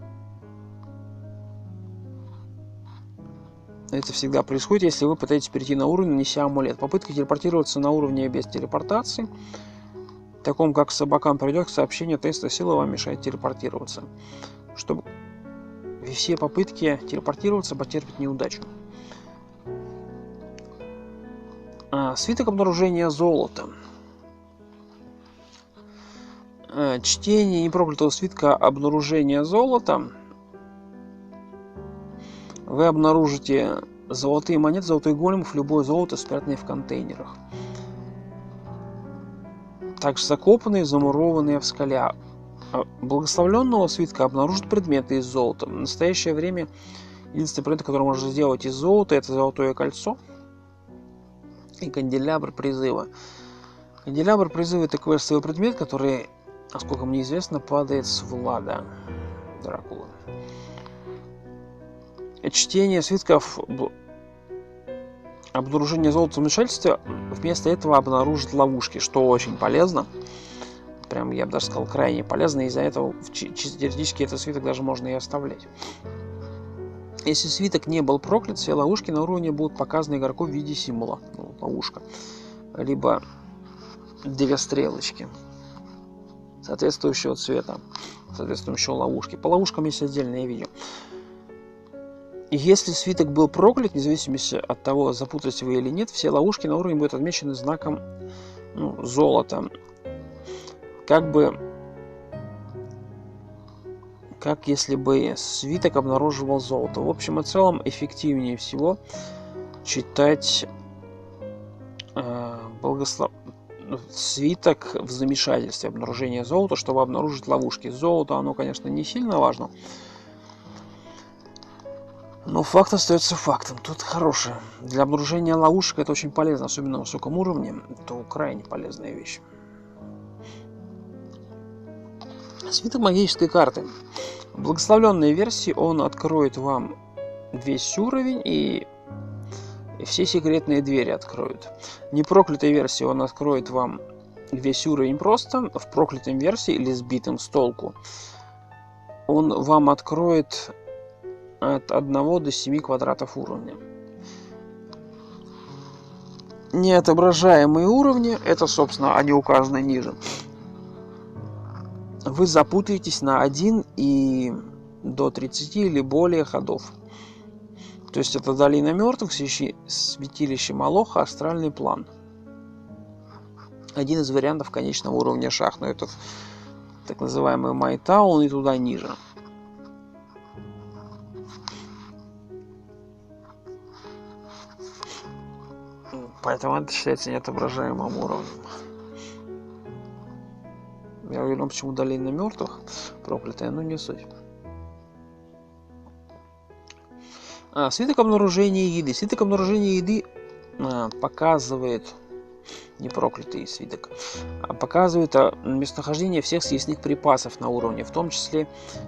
Если вы пытаетесь перейти на уровень, неся амулет. Попытка телепортироваться на уровне без телепортации, таком как собакам, придет сообщение теста силы, вам мешает телепортироваться. Чтобы все попытки телепортироваться потерпят неудачу. Свиток обнаружения золота. Чтение непроклятого свитка обнаружения золота. Вы обнаружите золотые монеты, золотой големов, любое золото, спрятанное в контейнерах. Также закопанные, замурованные в скале. Благословленного свитка обнаружат предметы из золота. В настоящее время единственный предмет, который можно сделать из золота, это золотое кольцо и канделябр призыва. Канделябр призыва — это квестовый предмет, который, насколько мне известно, падает с Влада Дракулы. Чтение свитков обнаружение золота в вмешательстве вместо этого обнаружит ловушки, что очень полезно. Прям, я бы даже сказал, крайне полезно. Из-за этого чисто теоретически этот свиток даже можно и оставлять. Если свиток не был проклят, все ловушки на уровне будут показаны игроку в виде символа. Ловушка. Либо 2 стрелочки соответствующего цвета, соответствующего ловушки. По ловушкам есть отдельное видео. Если свиток был проклят, вне зависимости от того, запутались вы или нет, все ловушки на уровне будут отмечены знаком золота. Как если бы свиток обнаруживал золото. В общем и целом, эффективнее всего читать свиток в замешательстве обнаружения золота, чтобы обнаружить ловушки. Золото, оно, конечно, не сильно важно, но факт остается фактом. Тут хорошее. Для обнаружения ловушек это очень полезно, особенно на высоком уровне. Это крайне полезная вещь. Свиток магической карты. В благословленной версии он откроет вам весь уровень и все секретные двери откроет. В непроклятой версии он откроет вам весь уровень просто. В проклятой версии или сбитым с толку он вам откроет от 1 до 7 квадратов уровня. Неотображаемые уровни, это, собственно, они указаны ниже. Вы запутаетесь на 1 и до 30 или более ходов. То есть это долина мертвых, святилище Молоха, астральный план. Один из вариантов конечного уровня шахт, но это так называемый Майтаун и туда ниже. Поэтому это считается неотображаемым уровнем. Я уверен, почему долина мертвых проклятая, но не суть. Свиток обнаружения еды. Свиток обнаружения еды показывает, не проклятый свиток, показывает местонахождение всех съестных припасов на уровне, в том числе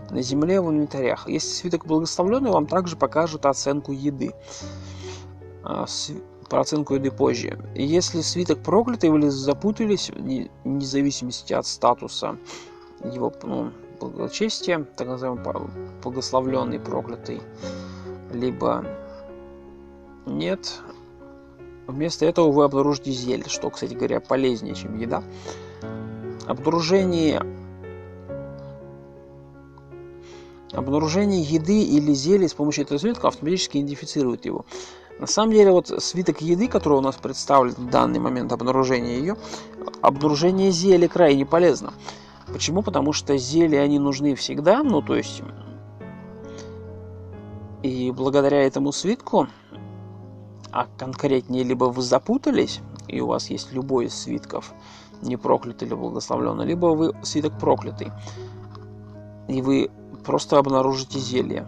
на земле в инвентарях. Если свиток благословленный, вам также покажут оценку еды. Про оценку еды позже. Если свиток проклятый, вы запутались, вне зависимости от статуса его благочестия, так называемый благословленный проклятый, либо нет, вместо этого вы обнаружите зелье, что, кстати говоря, полезнее, чем еда. Обнаружение еды или зелья с помощью этого свитка автоматически идентифицирует его. На самом деле, вот свиток еды, который у нас представлен в данный момент обнаружения ее, обнаружение зелья крайне полезно. Почему? Потому что зелья, они нужны всегда, то есть, и благодаря этому свитку, а конкретнее, либо вы запутались, и у вас есть любой из свитков, не проклятый или благословленный, либо вы свиток проклятый, и вы просто обнаружите зелье.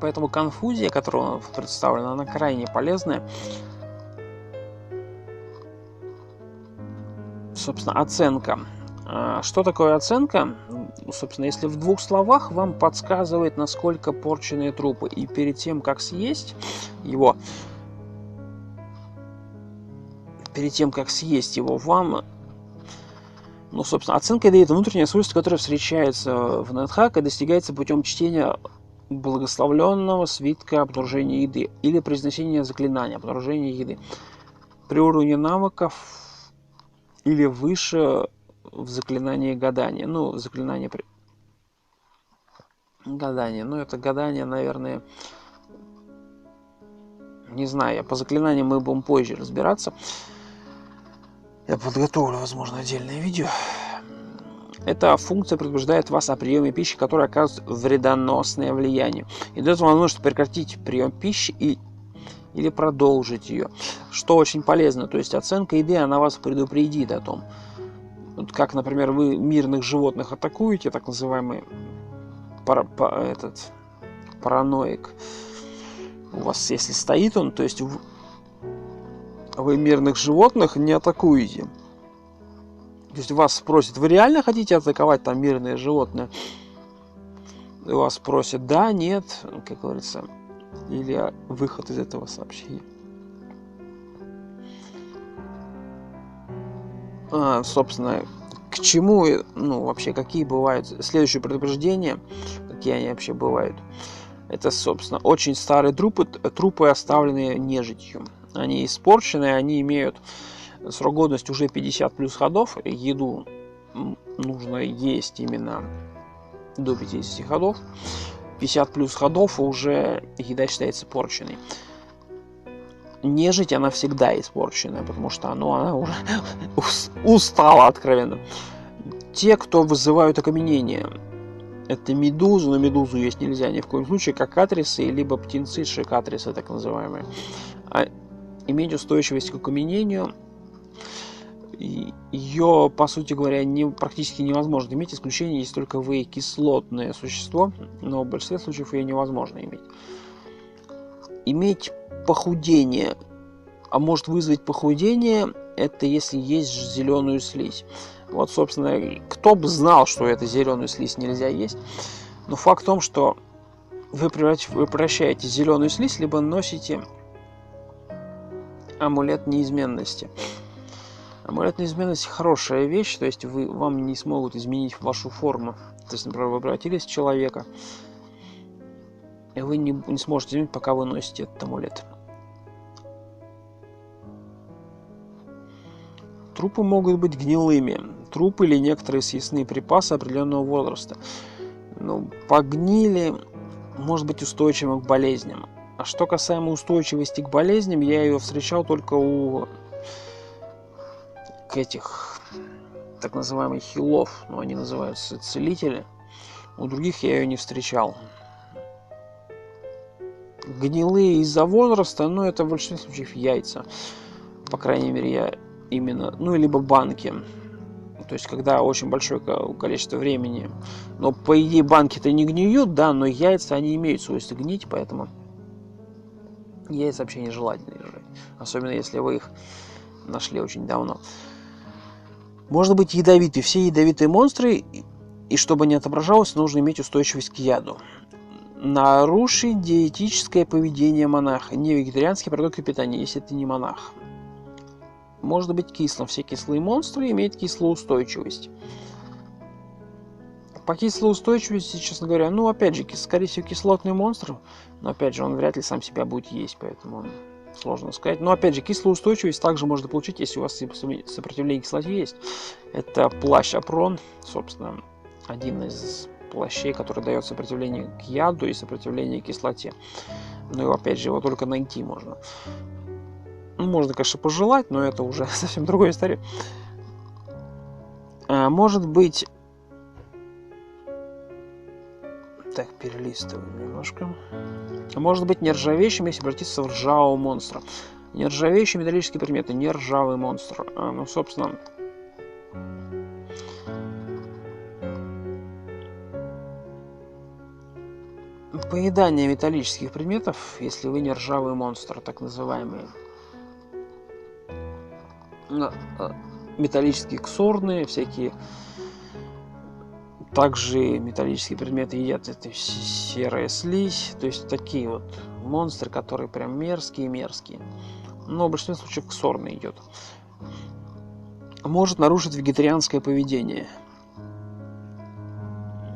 Поэтому конфузия, которая представлена, она крайне полезная. Собственно, оценка Что такое оценка? Собственно, если в 2 словах, вам подсказывает, насколько порченные трупы. И перед тем, как съесть его, вам, собственно, оценка еды — это внутреннее свойство, которое встречается в Надхак и достигается путем чтения благословленного свитка обнаружения еды или произнесения заклинания обнаружения еды при уровне навыков или выше в заклинании гадания. Гадание. Это гадание, наверное, не знаю. По заклинаниям мы будем позже разбираться. Я подготовлю, возможно, отдельное видео. Эта функция предупреждает вас о приеме пищи, которая оказывает вредоносное влияние. И дает вам возможность прекратить прием пищи или продолжить ее, что очень полезно. То есть оценка еды, она вас предупредит о том, как, например, вы мирных животных атакуете, так называемый параноик. У вас, если стоит он, то есть вы мирных животных не атакуете. То есть вас спросят, вы реально хотите атаковать там мирные животные? И вас спросят, да, нет, как говорится, или выход из этого сообщения. Собственно, к чему, вообще, какие бывают следующие предупреждения, какие они вообще бывают. Это, собственно, очень старые трупы, оставленные нежитью. Они испорченные, они имеют срок годности уже 50 плюс ходов. Еду нужно есть именно до 50 ходов. 50 плюс ходов, уже еда считается порченной. Нежить, она всегда испорченная, потому что она уже устала, откровенно. Те, кто вызывают окаменение, это медузы, но медузу есть нельзя ни в коем случае, кокатрисы, либо птенцы шикатрисы, так называемые. Иметь устойчивость к окаменению, ее, по сути говоря, практически невозможно иметь. Исключение, если только вы кислотное существо, но в большинстве случаев ее невозможно иметь. Иметь похудение, может вызвать похудение, это если есть зеленую слизь. Собственно, кто бы знал, что эту зеленую слизь нельзя есть. Но факт в том, что вы превращаете зеленую слизь, либо носите амулет неизменности. Амулет неизменности — хорошая вещь, то есть вам не смогут изменить вашу форму. То есть, например, вы обратились в человека, и вы не сможете изменить, пока вы носите этот амулет. Трупы могут быть гнилыми. Трупы или некоторые съестные припасы определенного возраста. Погнили, может быть устойчивым к болезням. А что касаемо устойчивости к болезням, я ее встречал только у этих так называемых хилов, они называются целители. У других я ее не встречал. Гнилые из-за возраста, это в большинстве случаев яйца. По крайней мере, я именно, либо банки. То есть, когда очень большое количество времени. Но, по идее, банки-то не гниют, да, но яйца, они имеют свойство гнить, поэтому яйца вообще нежелательно держать. Особенно, если вы их нашли очень давно. Может быть ядовитый. Все ядовитые монстры, и чтобы не отображалось, нужно иметь устойчивость к яду. Нарушить диетическое поведение монаха. Не вегетарианские продукты питания, если ты не монах. Может быть кислым. Все кислые монстры имеют кислоустойчивость. По кислоустойчивости, честно говоря, опять же, скорее всего, кислотный монстр, но опять же, он вряд ли сам себя будет есть, поэтому сложно сказать. Но опять же, кислоустойчивость также можно получить, если у вас сопротивление кислоте есть. Это плащ Апрон, собственно, один из плащей, который дает сопротивление к яду и сопротивление к кислоте. Но опять же, его только найти можно. Можно, конечно, пожелать, но это уже совсем другая история. Может быть... Так, перелистываем немножко. Может быть нержавеющим, если обратиться в ржавого монстра. Нержавеющие металлические предметы, не ржавый монстр. Собственно... Поедание металлических предметов, если вы не ржавый монстр, так называемый. металлические ксорны, всякие. Также металлические предметы едят это серая слизь. То есть такие вот монстры, которые прям мерзкие. Но в большинстве случаев ксорны идет. Может нарушить вегетарианское поведение.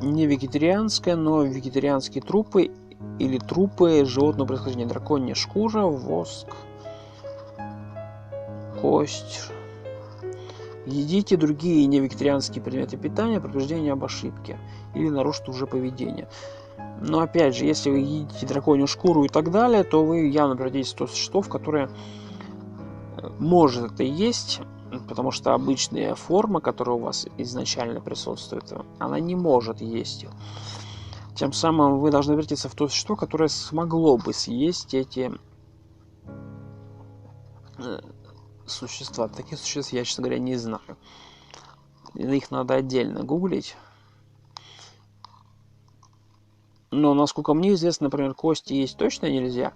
Не вегетарианское, но вегетарианские трупы или трупы животного происхождения. Драконья шкура, воск, кость. Едите другие невегетарианские предметы питания, предупреждение об ошибке или нарушит уже поведение. Но опять же, если вы едите драконью шкуру и так далее, то вы явно превратитесь в то существо, которое может это есть, потому что обычная форма, которая у вас изначально присутствует, она не может есть их. Тем самым вы должны превратиться в то существо, которое смогло бы съесть эти существа. Таких существ я, честно говоря, не знаю. Их надо отдельно гуглить. Но, насколько мне известно, например, кости есть точно нельзя.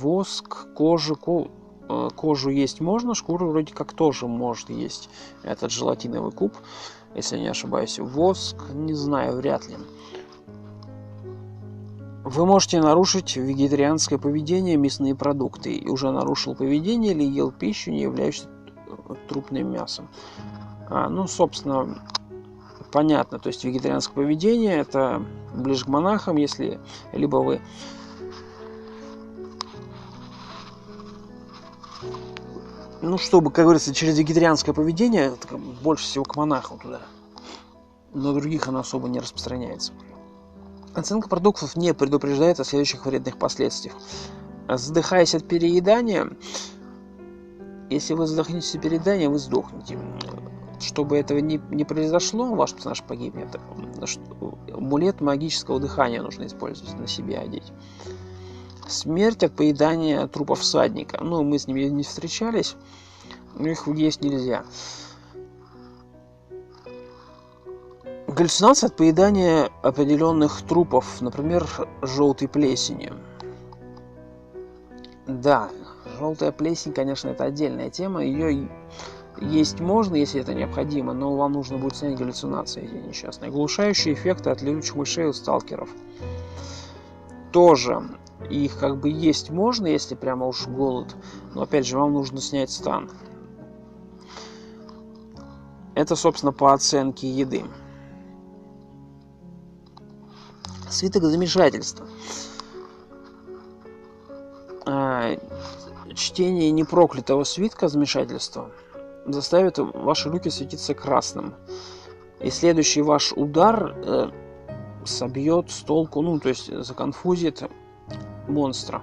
Воск, кожу есть можно, шкуру вроде как тоже может есть. Этот желатиновый куб, если не ошибаюсь. Воск, не знаю, вряд ли. Вы можете нарушить вегетарианское поведение, мясные продукты. И уже нарушил поведение или ел пищу, не являющуюся трупным мясом. Собственно, понятно. То есть вегетарианское поведение — это ближе к монахам, если либо вы чтобы, как говорится, через вегетарианское поведение, это больше всего к монахам туда. На других оно особо не распространяется. Оценка продуктов не предупреждает о следующих вредных последствиях. Задыхаясь от переедания, если вы задохнетесь от переедания, вы сдохнете. Чтобы этого не произошло, ваш персонаж погибнет. Амулет магического дыхания нужно использовать, на себе одеть. Смерть от поедания трупа всадника. Мы с ними не встречались, но их есть нельзя. Галлюцинация от поедания определенных трупов, например, желтой плесени. Да, желтая плесень, конечно, это отдельная тема. Ее есть можно, если это необходимо, но вам нужно будет снять галлюцинации эти несчастные. Глушающие эффекты от летучих мышей у сталкеров. Тоже их есть можно, если прямо уж голод. Но опять же, вам нужно снять стан. Это, собственно, по оценке еды. Свиток замешательства. Чтение непроклятого свитка замешательства заставит ваши руки светиться красным. И следующий ваш удар собьет с толку, то есть законфузит монстра.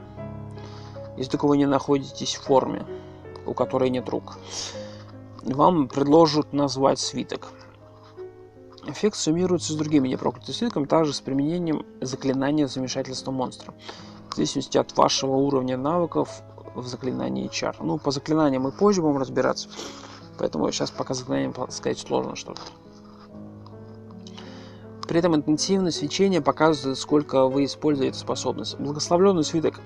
Если только вы не находитесь в форме, у которой нет рук. Вам предложат назвать свиток. Эффект суммируется с другими непроклятыми свитками, также с применением заклинания замешательства монстра. В зависимости от вашего уровня навыков в заклинании чар. По заклинаниям мы позже будем разбираться. Поэтому сейчас пока заклинанием сказать сложно что-то. При этом интенсивность свечения показывает, сколько вы используете эту способность. Благословленный свиток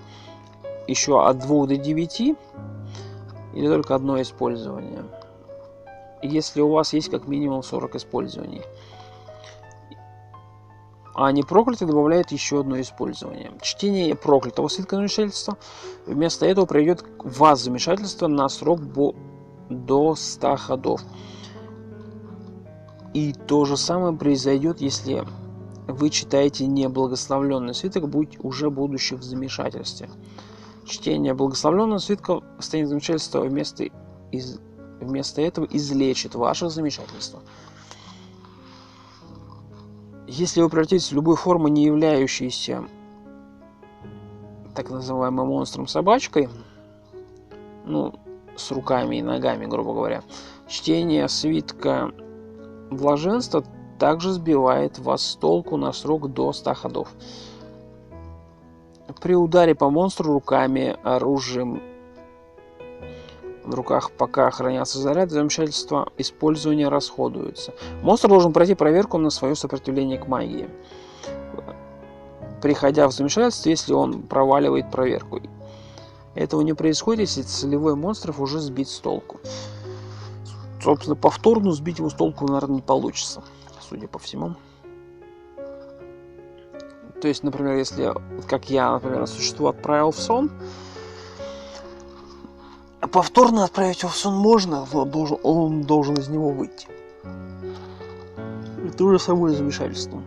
еще от 2 до 9 или только одно использование. Если у вас есть как минимум 40 использований. А непроклятый добавляет еще одно использование. Чтение проклятого свитка замешательства вместо этого приведет вас замешательство на срок до 100 ходов. И то же самое произойдет, если вы читаете неблагословленный свиток, уже будучи в замешательстве. Чтение благословленного свитка в состоянии замешательства вместо этого излечит ваше замешательство. Если вы превратитесь в любую форму, не являющуюся так называемым монстром-собачкой, с руками и ногами, грубо говоря, чтение свитка блаженства также сбивает вас с толку на срок до 100 ходов. При ударе по монстру руками, оружием в руках, пока хранятся заряды, замешательства использования расходуются. Монстр должен пройти проверку на свое сопротивление к магии, приходя в замешательство, если он проваливает проверку. Этого не происходит, если целевой монстров уже сбить с толку. Собственно, повторно сбить его с толку, наверное, не получится, судя по всему. То есть, например, если, как я, например, существо отправил в сон, повторно отправить его в сон можно, он должен из него выйти. Это уже самое замешательство.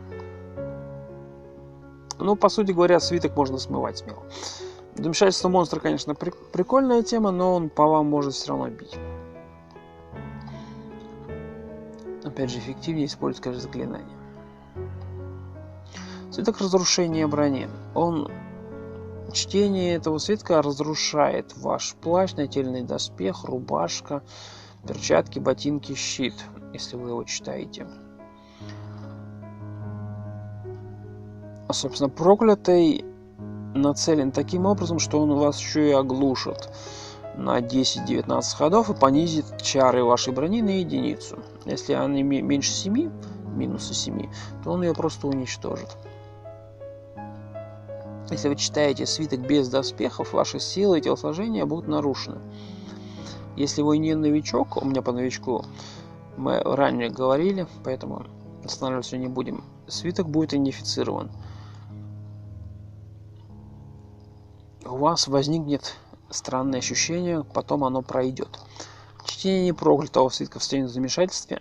Ну, по сути говоря, свиток можно смывать смело. Замешательство монстра, конечно, прикольная тема, но он по вам может все равно бить. Опять же, эффективнее использовать, конечно, заклинание. Свиток разрушения брони. Чтение этого свитка разрушает ваш плащ, нательный доспех, рубашка, перчатки, ботинки, щит, если вы его читаете. Собственно, проклятый нацелен таким образом, что он вас еще и оглушит на 10-19 ходов и понизит чары вашей брони на единицу. Если они меньше 7, минуса 7, то он ее просто уничтожит. Если вы читаете свиток без доспехов, ваши силы и телосложения будут нарушены. Если вы не новичок, у меня по новичку мы ранее говорили, поэтому останавливаться не будем, свиток будет идентифицирован. У вас возникнет странное ощущение, потом оно пройдет. Чтение проклятого свитка в состоянии замешательства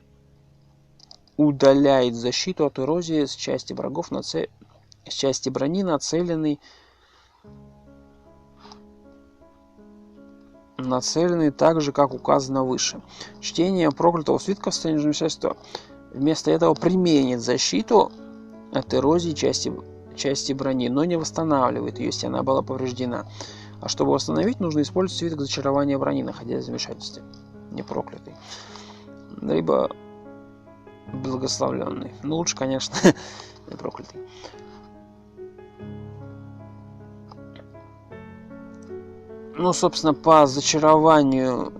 удаляет защиту от эрозии с части врагов, с части брони, нацеленной так же, как указано выше. Чтение проклятого свитка в состоянии замешательства вместо этого применит защиту от эрозии части брони, но не восстанавливает ее, если она была повреждена. А чтобы восстановить, нужно использовать свиток зачарования брони, находясь в замешательстве. Не проклятый. Либо благословленный. Ну, лучше, конечно, не проклятый. Ну, собственно, по зачарованию,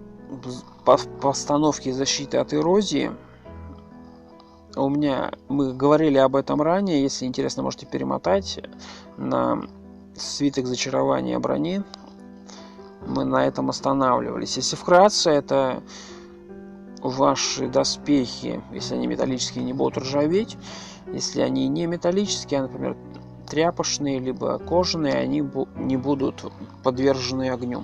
по постановке защиты от эрозии, мы говорили об этом ранее, если интересно, можете перемотать на свиток зачарования брони. Мы на этом останавливались. Если вкратце, это ваши доспехи, если они металлические, не будут ржаветь. Если они не металлические, а, например, тряпочные, либо кожаные, они не будут подвержены огню.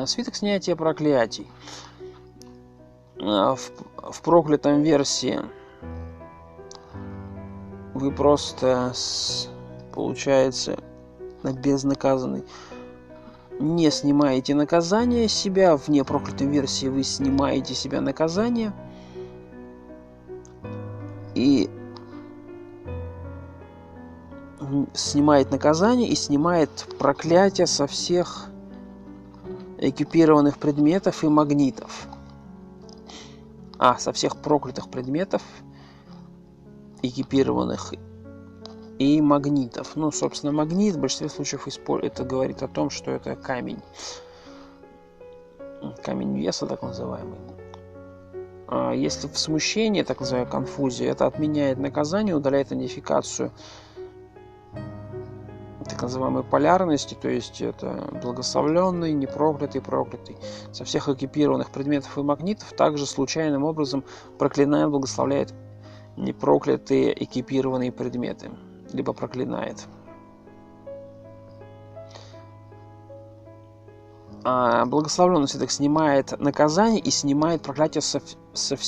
Свиток снятия проклятий. В проклятом версии вы просто, получается, безнаказанный, не снимаете наказание с себя. В непроклятой версии вы снимаете с себя наказание. И снимает наказание и снимает проклятие со всех экипированных предметов и магнитов. Со всех проклятых предметов, экипированных и магнитов. Ну, собственно, магнит в большинстве случаев это говорит о том, что это камень. Камень веса, так называемый. Если в смущении, так называемая конфузия, это отменяет наказание, удаляет идентификацию так называемой полярности, то есть это благословленный, непроклятый, проклятый. Со всех экипированных предметов и магнитов также случайным образом проклинает, благословляет непроклятые экипированные предметы, либо проклинает. Благословленный свиток снимает наказание и снимает проклятие со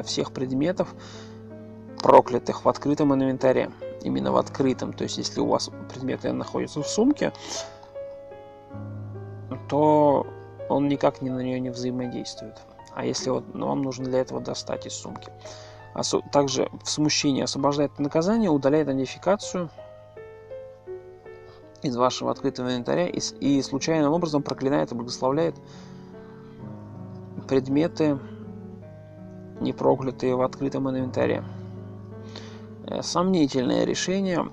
всех предметов, проклятых в открытом инвентаре. Именно в открытом. То есть, если у вас предметы находятся в сумке, то он никак на нее не взаимодействует. А если вам нужно для этого достать из сумки. Также в смущении освобождает наказание, удаляет идентификацию из вашего открытого инвентаря и случайным образом проклинает и благословляет предметы, не проклятые в открытом инвентаре. Сомнительное решение.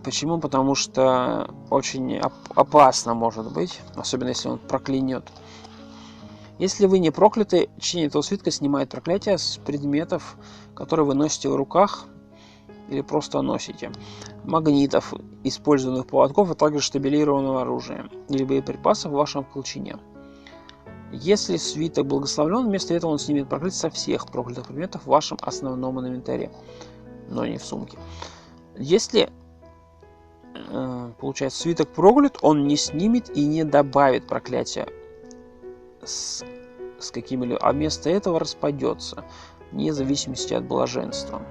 Почему? Потому что очень опасно может быть, особенно если он проклянет. Если вы не прокляты, чтение этого свитка снимает проклятие с предметов, которые вы носите в руках или просто носите. магнитов, использованных поводков, а также штабелированного оружия или боеприпасов в вашем колчине. Если свиток благословлен, вместо этого он снимет проклятие со всех проклятых предметов в вашем основном инвентаре, но не в сумке. Если, получается, свиток проклят, он не снимет и не добавит проклятия с какими-либо, а вместо этого распадется, вне зависимости от блаженства.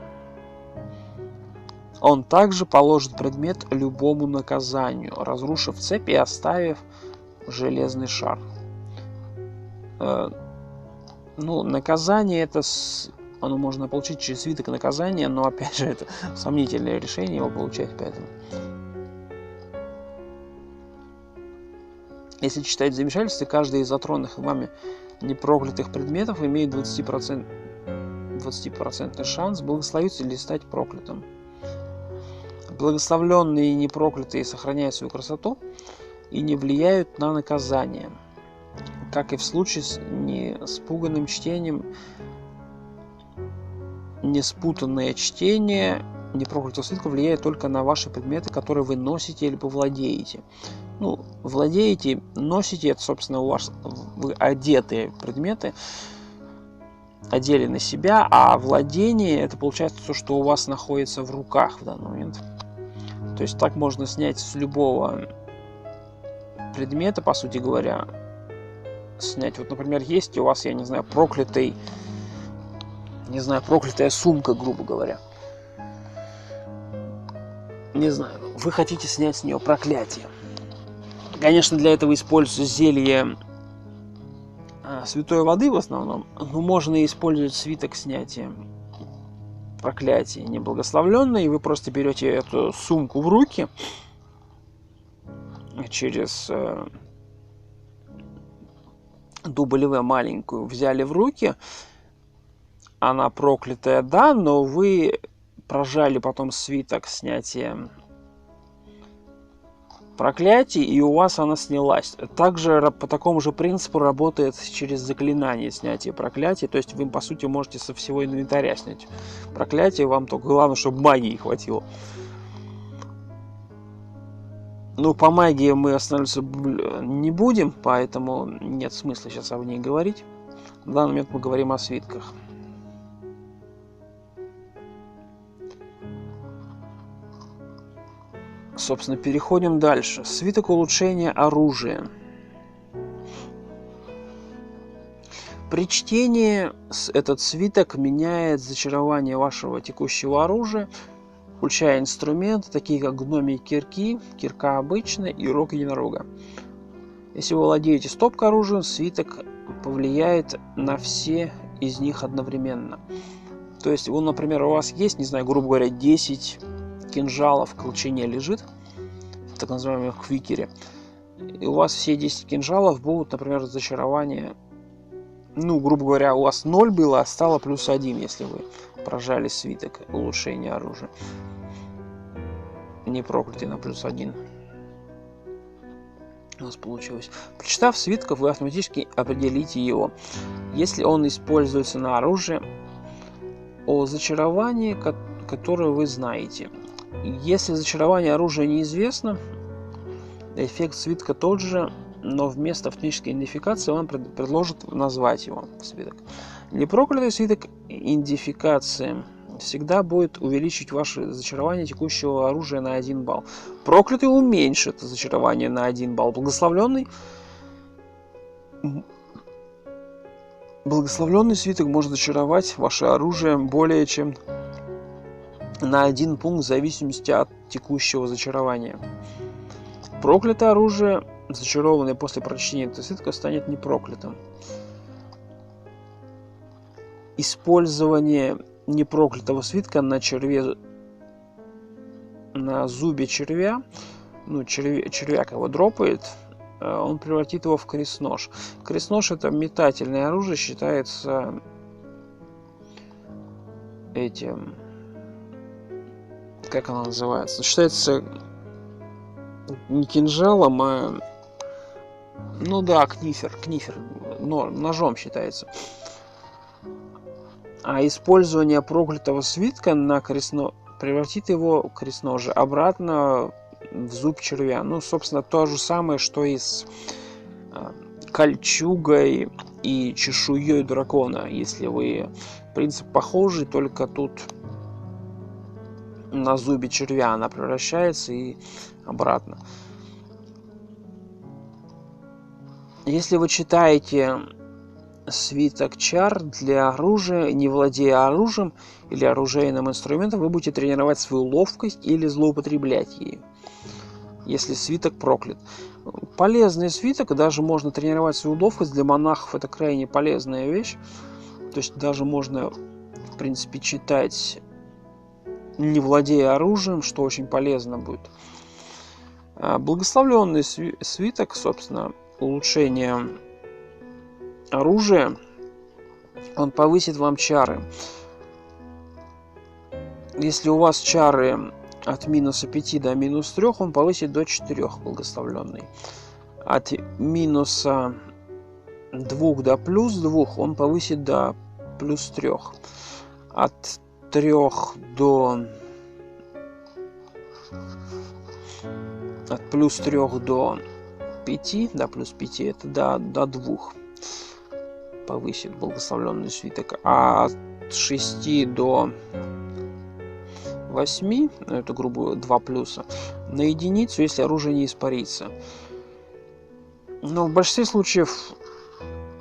Он также положит предмет любому наказанию, разрушив цепь и оставив железный шар. Ну, наказание это оно можно получить через свиток наказания, но опять же это сомнительное решение его получать, поэтому. Если читать замешательство, каждый из затронутых вами непроклятых предметов имеет 20% шанс благословиться или стать проклятым. Благословленные и непроклятые сохраняют свою красоту и не влияют на наказание. Как и в случае с неспуганным чтением, неспутанное чтение непроклятого свитка влияет только на ваши предметы, которые вы носите или владеете. Ну, владеете, носите, это, собственно, у вас вы одетые предметы, одели на себя, а владение это получается то, что у вас находится в руках в данный момент. То есть так можно снять с любого предмета, по сути говоря, снять. Вот, например, есть у вас, я не знаю, проклятая сумка, грубо говоря. Не знаю, вы хотите снять с нее проклятие. Конечно, для этого используется зелье святой воды в основном, но можно использовать свиток снятия проклятия неблагословленное, и вы просто берете эту сумку в руки через W маленькую, взяли в руки, она проклятая, да, но вы прожали потом свиток снятия проклятий, и у вас она снялась. Также по такому же принципу работает через заклинание снятия проклятий, то есть вы, по сути, можете со всего инвентаря снять проклятие, вам только главное, чтобы магии хватило. Ну, по магии мы останавливаться не будем, поэтому нет смысла сейчас о ней говорить. В данный момент мы говорим о свитках. Собственно, переходим дальше. Свиток улучшения оружия. При чтении этот свиток меняет зачарование вашего текущего оружия, включая инструменты, такие как гномьи кирки, кирка обычная и рог единорога. Если вы владеете стоп-оружием, свиток повлияет на все из них одновременно. То есть, например, у вас есть, не знаю, грубо говоря, 10 кинжалов в колчине лежит, в так называемом квикере, и у вас все 10 кинжалов будут, например, зачарование, ну, грубо говоря, у вас 0 было, а стало +1, если вы прожали свиток улучшения оружия. Не проклятый на +1. У нас получилось. Прочитав свитков, вы автоматически определите его, если он используется на оружие, о зачаровании, которое вы знаете. Если зачарование оружия неизвестно, эффект свитка тот же, но вместо автоматической идентификации вам предложат назвать его свиток. Непроклятый свиток идентификации всегда будет увеличить ваше зачарование текущего оружия на 1 балл. Проклятый уменьшит зачарование на 1 балл. Благословленный свиток может зачаровать ваше оружие более чем на 1 пункт в зависимости от текущего зачарования. Проклятое оружие, зачарованное после прочтения этого свитка, станет непроклятым. Использование непроклятого свитка на зубе червя, ну, червяк его дропает, он превратит его в крестнож. Крестнож — это метательное оружие, считается этим, как оно называется? Считается не кинжалом, а, ну да, книфер, ножом считается. А использование проклятого свитка на превратит его крестножие обратно в зуб червя. Ну, собственно, то же самое, что и с кольчугой и чешуей дракона. Если вы... Принцип похожий, только тут на зубе червя она превращается и обратно. Если вы читаете свиток чар для оружия, не владея оружием или оружейным инструментом, вы будете тренировать свою ловкость или злоупотреблять ею, если свиток проклят. Полезный свиток, даже можно тренировать свою ловкость. Для монахов это крайне полезная вещь. То есть даже можно, в принципе, читать, не владея оружием, что очень полезно будет. Благословленный свиток, собственно, улучшение оружия, он повысит вам чары. Если у вас чары от минуса 5 до минус 3, он повысит до 4 благословленный. От минуса 2 до плюс 2 он повысит до плюс 3. От 3 до... От плюс 3 до 5, до плюс 5, это до 2 повысит благословленный свиток. А от 6 до 8, это грубо 2 плюса, на единицу, если оружие не испарится. Но в большинстве случаев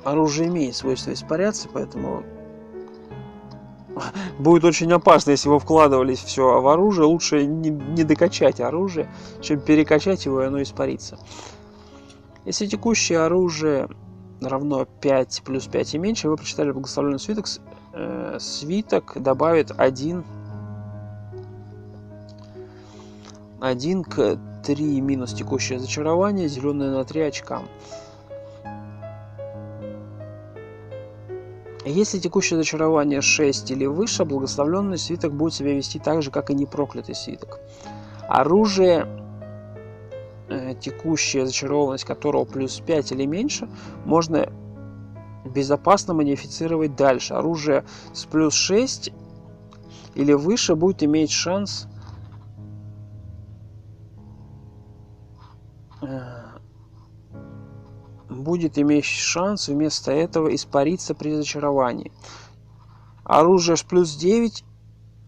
оружие имеет свойство испаряться, поэтому будет очень опасно, если вы вкладывались все в оружие. Лучше не докачать оружие, чем перекачать его, и оно испарится. Если текущее оружие равно 5 плюс 5 и меньше, вы прочитали благословенный свиток, свиток добавит 1 к 3 минус текущее зачарование, деленное на 3 очкам. Если текущее зачарование 6 или выше, благословленный свиток будет себя вести так же, как и непроклятый свиток. Оружие, текущая зачарованность которого плюс 5 или меньше, можно безопасно модифицировать дальше. Оружие с плюс 6 или выше будет иметь шанс вместо этого испариться при зачаровании. Оружие с плюс 9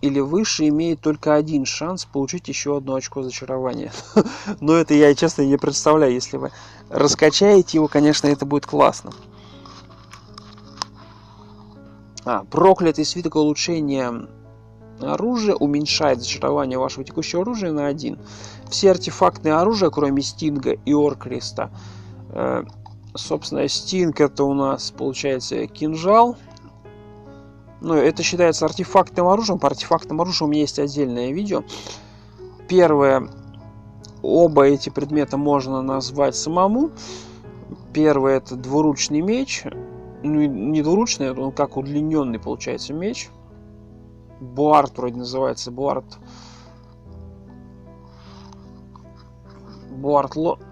или выше имеет только один шанс получить еще одно очко зачарования. Но это я, честно, не представляю. Если вы раскачаете его, конечно, это будет классно. Проклятый свиток улучшения оружия уменьшает зачарование вашего текущего оружия на 1. Все артефактные оружия, кроме Стинга и Оркриста, собственно, Стинг это у нас получается кинжал. Ну, это считается артефактным оружием. По артефактным оружиям у меня есть отдельное видео. Первое. Оба эти предмета можно назвать самому. Первый это двуручный меч. Ну, не двуручный, он как удлиненный получается меч. Буард вроде называется. Буард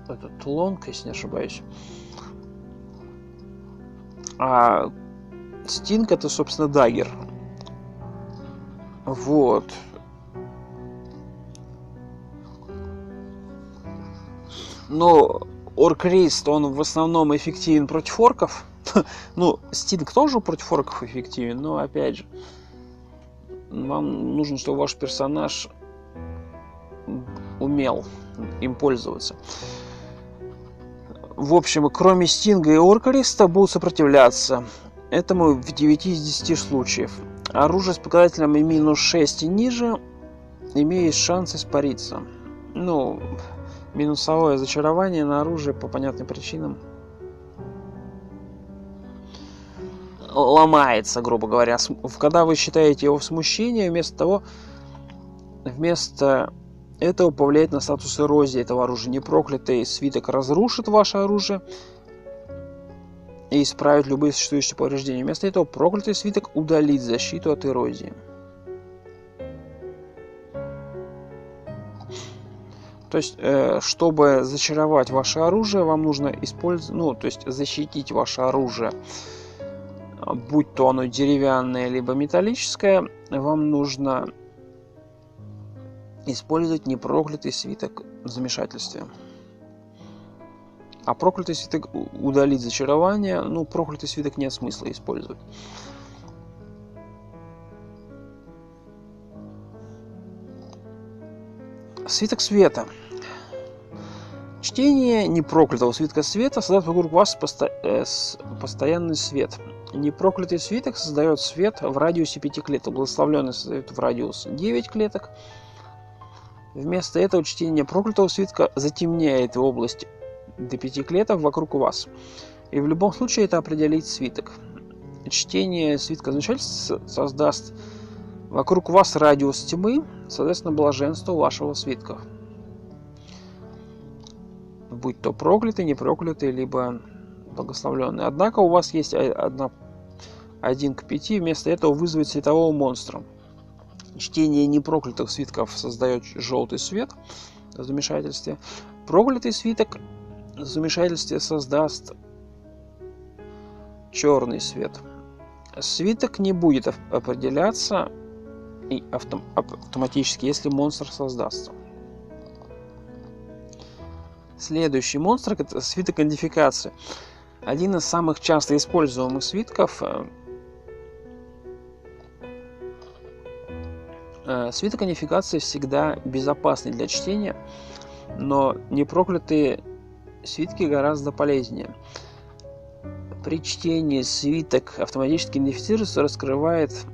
этот лонг, если не ошибаюсь. А Стинг это, собственно, даггер. Вот. Но Оркрист, он в основном эффективен против орков. Ну, Стинг тоже против орков эффективен, но опять же, вам нужно, чтобы ваш персонаж умел им пользоваться. В общем, кроме Стинга и Оркриста будут сопротивляться этому в 9 из 10 случаев. Оружие с показателем минус 6 и ниже имеет шанс испариться. Ну, минусовое зачарование на оружие по понятным причинам ломается, грубо говоря. Когда вы считаете его в смущении, вместо этого повлияет на статус эрозии этого оружия. Непроклятый свиток разрушит ваше оружие и исправит любые существующие повреждения. Вместо этого проклятый свиток удалит защиту от эрозии. То есть, чтобы зачаровать ваше оружие, вам нужно использовать, то есть защитить ваше оружие, будь то оно деревянное либо металлическое, вам нужно использовать непроклятый свиток в замешательстве. А проклятый свиток удалить зачарование. Ну, проклятый свиток нет смысла использовать. Свиток света. Чтение непроклятого свитка света создает вокруг вас постоянный свет. Непроклятый свиток создает свет в радиусе 5 клеток. Благословленный создает в радиус 9 клеток. Вместо этого чтение проклятого свитка затемняет область до 5 клеток вокруг вас. И в любом случае это определит свиток. Чтение свитка замешательства создаст вокруг вас радиус тьмы, соответственно, блаженство вашего свитка. Будь то проклятый, непроклятый, либо благословленный. Однако у вас есть 1 к 5, вместо этого вызовет светового монстра. Чтение непроклятых свитков создает желтый свет в замешательстве. Проклятый свиток в замешательстве создаст черный свет. Свиток не будет определяться и автоматически, если монстр создастся. Следующий монстр — это свиток идентификации. Один из самых часто используемых свитков. Свиток идентификации всегда безопасный для чтения, но непроклятые свитки гораздо полезнее. При чтении свиток автоматически идентифицируется, раскрывает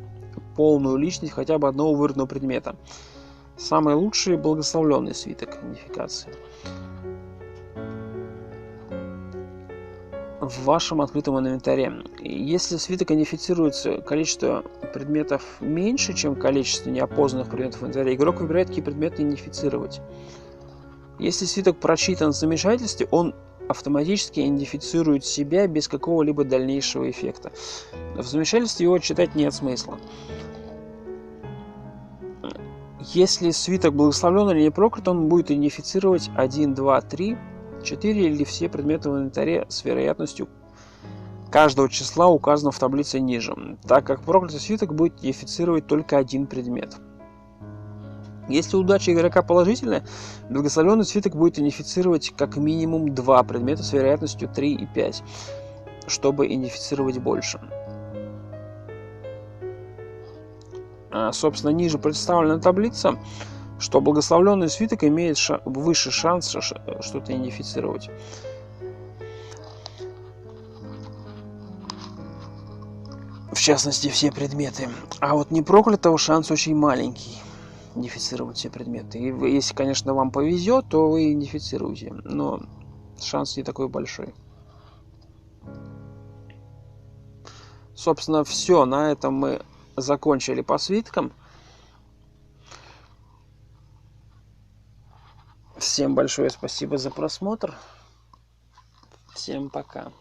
полную личность хотя бы одного выбранного предмета. Самый лучший — благословленный свиток идентификации. В вашем открытом инвентаре. Если свиток идентифицируется количество предметов меньше, чем количество неопознанных предметов в инвентаре, игрок выбирает, какие предметы идентифицировать. Если свиток прочитан в замешательстве, он автоматически идентифицирует себя без какого-либо дальнейшего эффекта. В замешательстве его читать нет смысла. Если свиток благословлен или не проклят, он будет идентифицировать 1, 2, 3, 4 или все предметы в инвентаре с вероятностью каждого числа, указанного в таблице ниже, так как проклятый свиток будет идентифицировать только один предмет. Если удача игрока положительная, благословенный свиток будет идентифицировать как минимум 2 предмета с вероятностью 3 и 5, чтобы идентифицировать больше. Собственно, ниже представлена таблица, что благословленный свиток имеет выше шанс что-то идентифицировать. В частности, все предметы. А вот непроклятого шанс очень маленький идентифицировать все предметы. И если, конечно, вам повезет, то вы идентифицируете. Но шанс не такой большой. Собственно, все. На этом мы закончили по свиткам. Всем большое спасибо за просмотр. Всем пока.